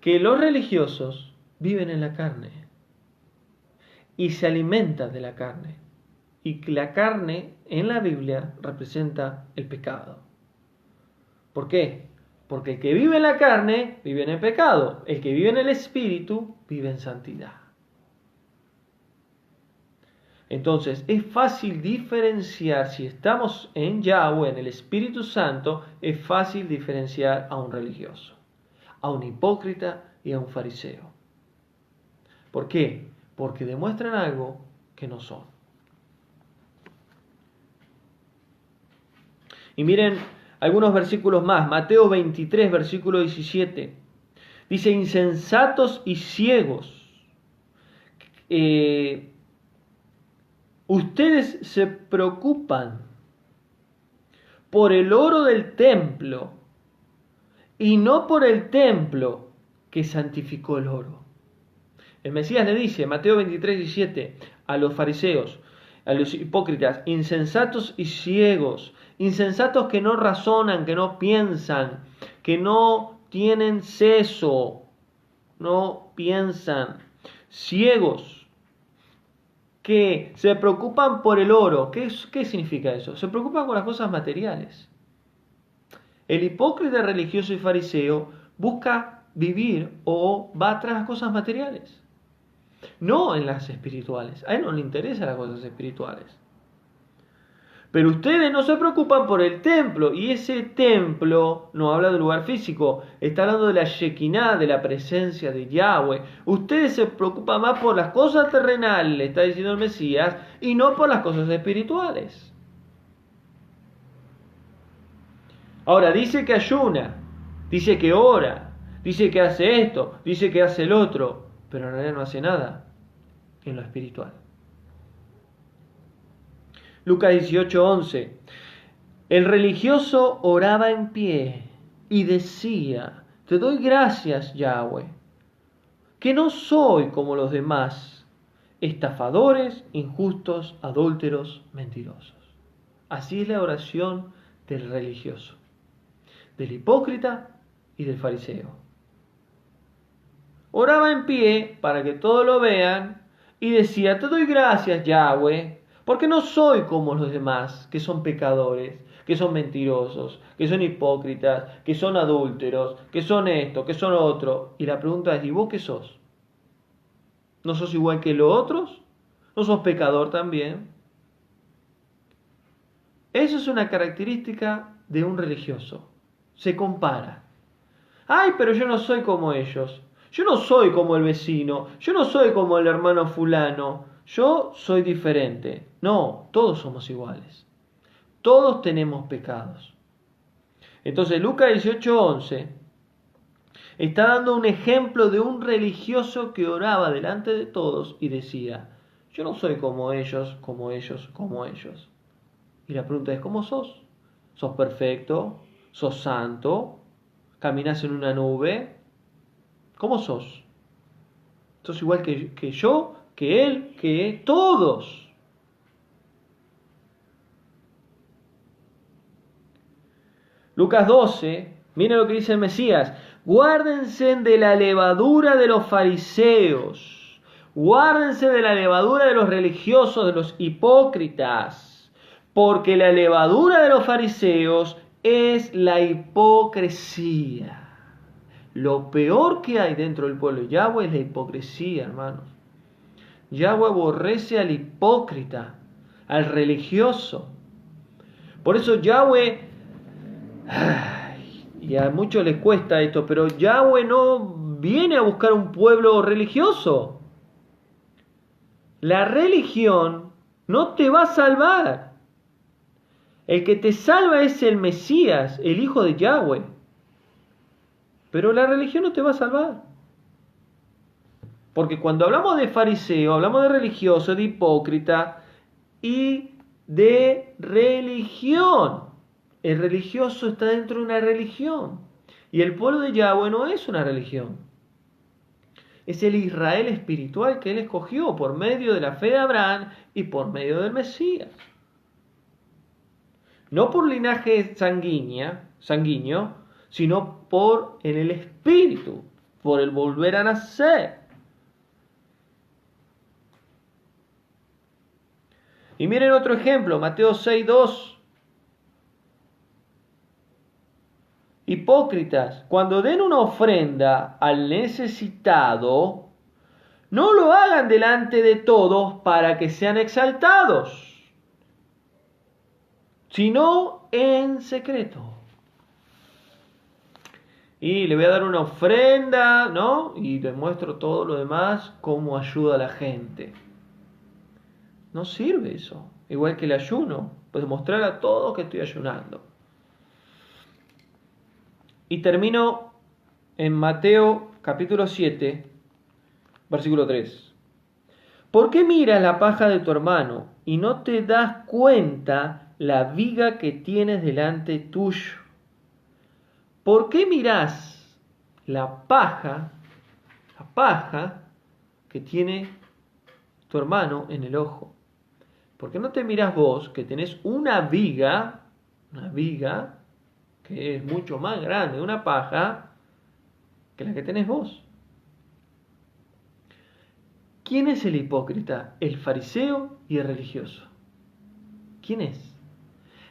Speaker 1: Que los religiosos viven en la carne y se alimentan de la carne. Y que la carne en la Biblia representa el pecado. ¿Por qué? Porque el que vive en la carne vive en el pecado. El que vive en el Espíritu vive en santidad. Entonces es fácil diferenciar, si estamos en Yahweh, en el Espíritu Santo, es fácil diferenciar a un religioso, a un hipócrita y a un fariseo. ¿Por qué? Porque demuestran algo que no son. Y miren algunos versículos más. Mateo 23, versículo 17. Dice, insensatos y ciegos. Ustedes se preocupan por el oro del templo y no por el templo que santificó el oro. El Mesías le dice, Mateo 23, 17, a los fariseos, a los hipócritas, insensatos y ciegos, insensatos que no razonan, que no piensan, que no tienen seso, no piensan, ciegos, que se preocupan por el oro. ¿Qué significa eso? Se preocupan con las cosas materiales. El hipócrita religioso y fariseo busca vivir o va tras las cosas materiales, no en las espirituales. A él no le interesan las cosas espirituales. Pero ustedes no se preocupan por el templo, y ese templo no habla de lugar físico, está hablando de la Shekinah, de la presencia de Yahweh. Ustedes se preocupan más por las cosas terrenales, le está diciendo el Mesías, y no por las cosas espirituales. Ahora, dice que ayuna, dice que ora, dice que hace esto, dice que hace el otro, pero en realidad no hace nada en lo espiritual. Lucas 18:11. El religioso oraba en pie y decía, te doy gracias, Yahweh, que no soy como los demás, estafadores, injustos, adúlteros, mentirosos. Así es la oración del religioso, del hipócrita y del fariseo. Oraba en pie para que todos lo vean y decía, te doy gracias, Yahweh, porque no soy como los demás, que son pecadores, que son mentirosos, que son hipócritas, que son adúlteros, que son esto, que son otro. Y la pregunta es, ¿y vos qué sos? ¿No sos igual que los otros? ¿No sos pecador también? Eso es una característica de un religioso. Se compara. Ay, pero yo no soy como ellos. Yo no soy como el vecino. Yo no soy como el hermano fulano. yo soy diferente. No, todos somos iguales. Todos tenemos pecados. Entonces Lucas 18:11 está dando un ejemplo de un religioso que oraba delante de todos y decía, yo no soy como ellos, como ellos, como ellos. Y la pregunta es, ¿cómo sos? ¿Sos perfecto? ¿Sos santo? ¿Caminas en una nube? ¿Cómo sos? ¿Sos igual que yo, que él, que todos? Lucas 12, miren lo que dice el Mesías. Guárdense de la levadura de los fariseos. Guárdense de la levadura de los religiosos, de los hipócritas. Porque la levadura de los fariseos es la hipocresía. Lo peor que hay dentro del pueblo de Yahweh es la hipocresía, hermanos. Yahweh aborrece al hipócrita, al religioso. Por eso Yahweh, y a muchos les cuesta esto, pero Yahweh no viene a buscar un pueblo religioso. La religión no te va a salvar. El que te salva es el Mesías, el Hijo de Yahweh. Pero la religión no te va a salvar. Porque cuando hablamos de fariseo, hablamos de religioso, de hipócrita y de religión. El religioso está dentro de una religión. Y el pueblo de Yahweh no es una religión. Es el Israel espiritual que Él escogió por medio de la fe de Abraham y por medio del Mesías. No por linaje sanguíneo, sino por en el Espíritu, por el volver a nacer. Y miren otro ejemplo, Mateo 6:2. Hipócritas, cuando den una ofrenda al necesitado, no lo hagan delante de todos para que sean exaltados, sino en secreto. Y le voy a dar una ofrenda, ¿no? Y le muestro todo lo demás, cómo ayuda a la gente. No sirve eso. Igual que el ayuno. Puedes mostrar a todos que estoy ayunando. Y termino en Mateo capítulo 7, versículo 3. ¿Por qué miras la paja de tu hermano y no te das cuenta la viga que tienes delante tuyo? ¿Por qué mirás la paja que tiene tu hermano en el ojo? ¿Por qué no te mirás vos que tenés una viga que es mucho más grande, una paja, que la que tenés vos? ¿Quién es el hipócrita? El fariseo y el religioso. ¿Quién es?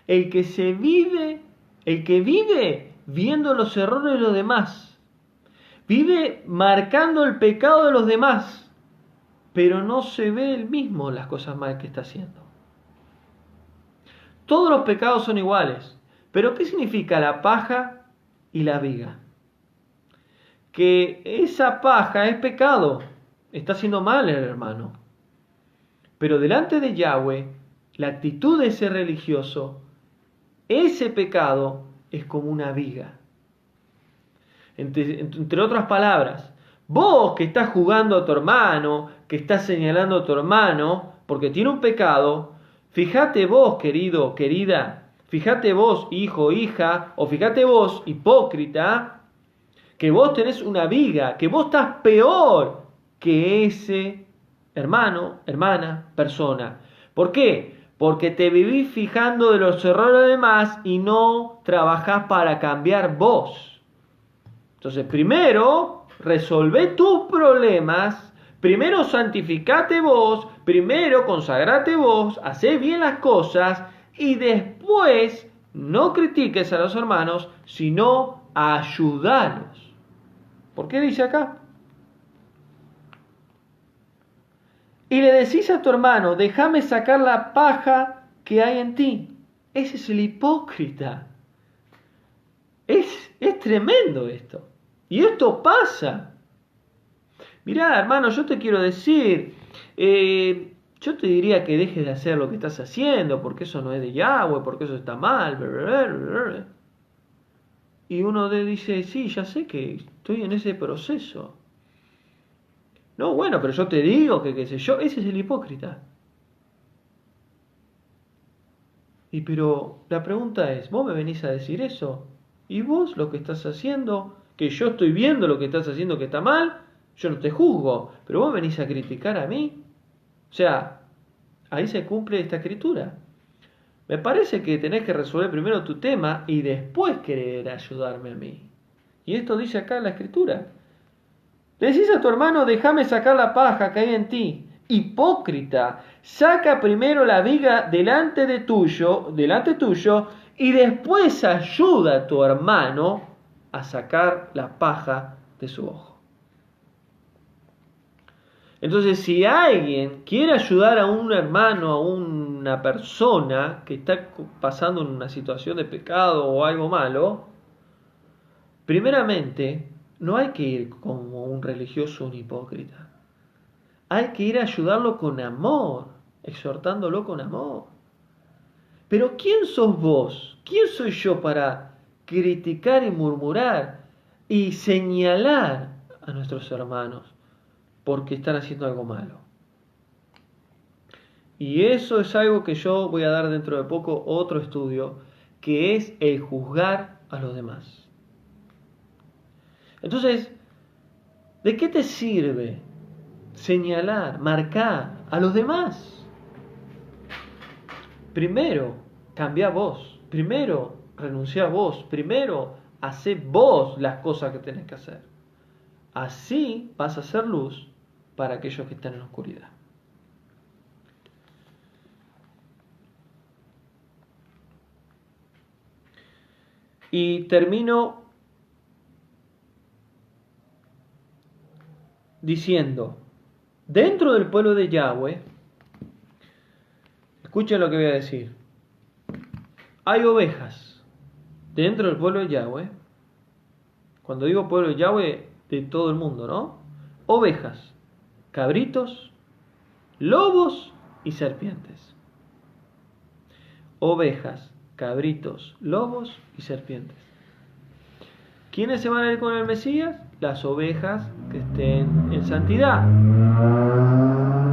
Speaker 1: El que vive viendo los errores de los demás. Vive marcando el pecado de los demás, pero no se ve él mismo las cosas mal que está haciendo. Todos los pecados son iguales. Pero ¿qué significa la paja y la viga? Que esa paja es pecado. Está haciendo mal el hermano. Pero delante de Yahweh, la actitud de ese religioso, ese pecado es como una viga. Entre otras palabras, vos que estás jugando a tu hermano, que estás señalando a tu hermano porque tiene un pecado, fíjate vos, querido, querida, fíjate vos, hijo, hija, o fíjate vos, hipócrita, que vos tenés una viga, que vos estás peor que ese hermano, hermana, persona. ¿Por qué? Porque te vivís fijando de los errores de los demás y no trabajás para cambiar vos. Entonces, primero, resolvé tus problemas, primero santificate vos, primero consagrate vos, hacé bien las cosas y después no critiques a los hermanos, sino ayudalos. ¿Por qué dice acá? Y le decís a tu hermano, déjame sacar la paja que hay en ti. Ese es el hipócrita. Es tremendo esto. Y esto pasa. Mirá, hermano, yo te quiero decir, yo te diría que dejes de hacer lo que estás haciendo, porque eso no es de Yahweh, porque eso está mal. Y uno dice, sí, ya sé que estoy en ese proceso. No, bueno, pero yo te digo que qué sé yo, ese es el hipócrita. Y pero la pregunta es, ¿vos me venís a decir eso? ¿Y vos lo que estás haciendo? Que yo estoy viendo lo que estás haciendo que está mal, yo no te juzgo, pero vos venís a criticar a mí. O sea, ahí se cumple esta escritura. Me parece que tenés que resolver primero tu tema y después querer ayudarme a mí. Y esto dice acá en la escritura. Le decís a tu hermano, déjame sacar la paja que hay en ti. Hipócrita, saca primero la viga delante tuyo, y después ayuda a tu hermano a sacar la paja de su ojo. Entonces, si alguien quiere ayudar a un hermano, a una persona que está pasando en una situación de pecado o algo malo, primeramente, no hay que ir como un religioso o un hipócrita. Hay que ir a ayudarlo con amor, exhortándolo con amor. Pero ¿quién sos vos? ¿Quién soy yo para criticar y murmurar y señalar a nuestros hermanos porque están haciendo algo malo? Y eso es algo que yo voy a dar dentro de poco otro estudio, que es el juzgar a los demás. Entonces, ¿de qué te sirve señalar, marcar a los demás? Primero, cambia vos. Primero, renuncia a vos. Primero, hacé vos las cosas que tenés que hacer. Así vas a ser luz para aquellos que están en la oscuridad. Y termino diciendo, dentro del pueblo de Yahweh, escuchen lo que voy a decir, hay ovejas dentro del pueblo de Yahweh. Cuando digo pueblo de Yahweh, de todo el mundo, ¿no? Ovejas, cabritos, lobos y serpientes. Ovejas, cabritos, lobos y serpientes. ¿Quiénes se van a ir con el Mesías? Las ovejas que estén en santidad.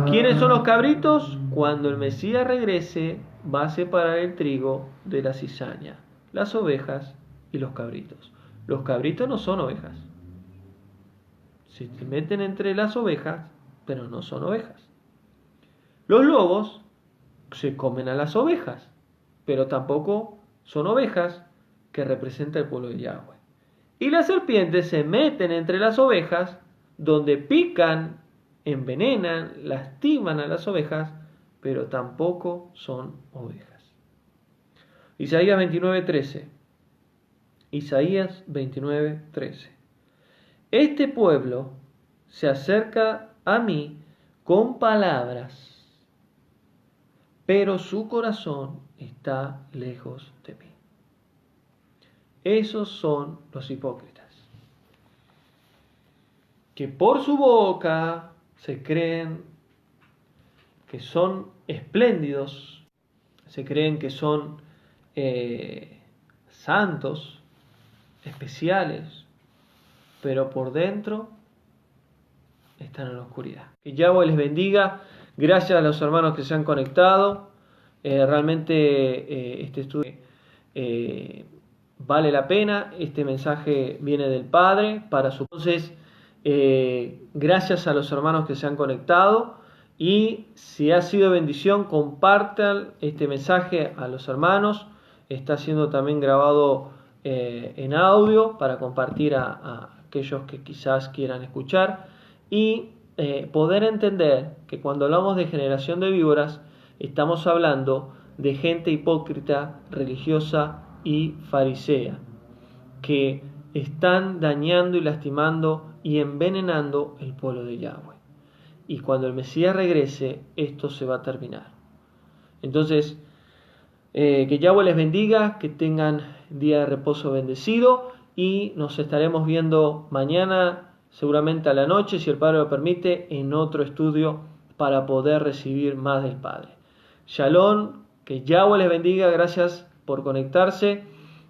Speaker 1: ¿Quiénes son los cabritos? Cuando el Mesías regrese, va a separar el trigo de la cizaña. Las ovejas y los cabritos. Los cabritos no son ovejas. Se meten entre las ovejas, pero no son ovejas. Los lobos se comen a las ovejas, pero tampoco son ovejas que representan el pueblo de Yahweh. Y las serpientes se meten entre las ovejas, donde pican, envenenan, lastiman a las ovejas, pero tampoco son ovejas. Isaías 29:13. Isaías 29:13. Este pueblo se acerca a mí con palabras, pero su corazón está lejos de mí. Esos son los hipócritas, que por su boca se creen que son espléndidos, se creen que son santos, especiales, pero por dentro están en la oscuridad. Que Yahweh les bendiga. Gracias a los hermanos que se han conectado. Realmente este estudio vale la pena. Este mensaje viene del Padre para su... Entonces, gracias a los hermanos que se han conectado. Y si ha sido bendición, compartan este mensaje a los hermanos. Está siendo también grabado en audio para compartir a aquellos que quizás quieran escuchar. Y poder entender que cuando hablamos de generación de víboras, estamos hablando de gente hipócrita, religiosa y farisea, que están dañando y lastimando y envenenando el pueblo de Yahweh. Y cuando el Mesías regrese, esto se va a terminar. Entonces, que Yahweh les bendiga, que tengan día de reposo bendecido y nos estaremos viendo mañana, seguramente a la noche, si el Padre lo permite, en otro estudio para poder recibir más del Padre. Shalom, que Yahweh les bendiga, gracias por conectarse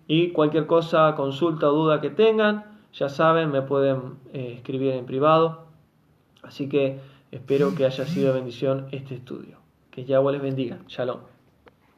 Speaker 1: y cualquier cosa, consulta o duda que tengan, ya saben, me pueden escribir en privado. Así que espero que haya sido de bendición este estudio. Que Yahweh les bendiga. Shalom.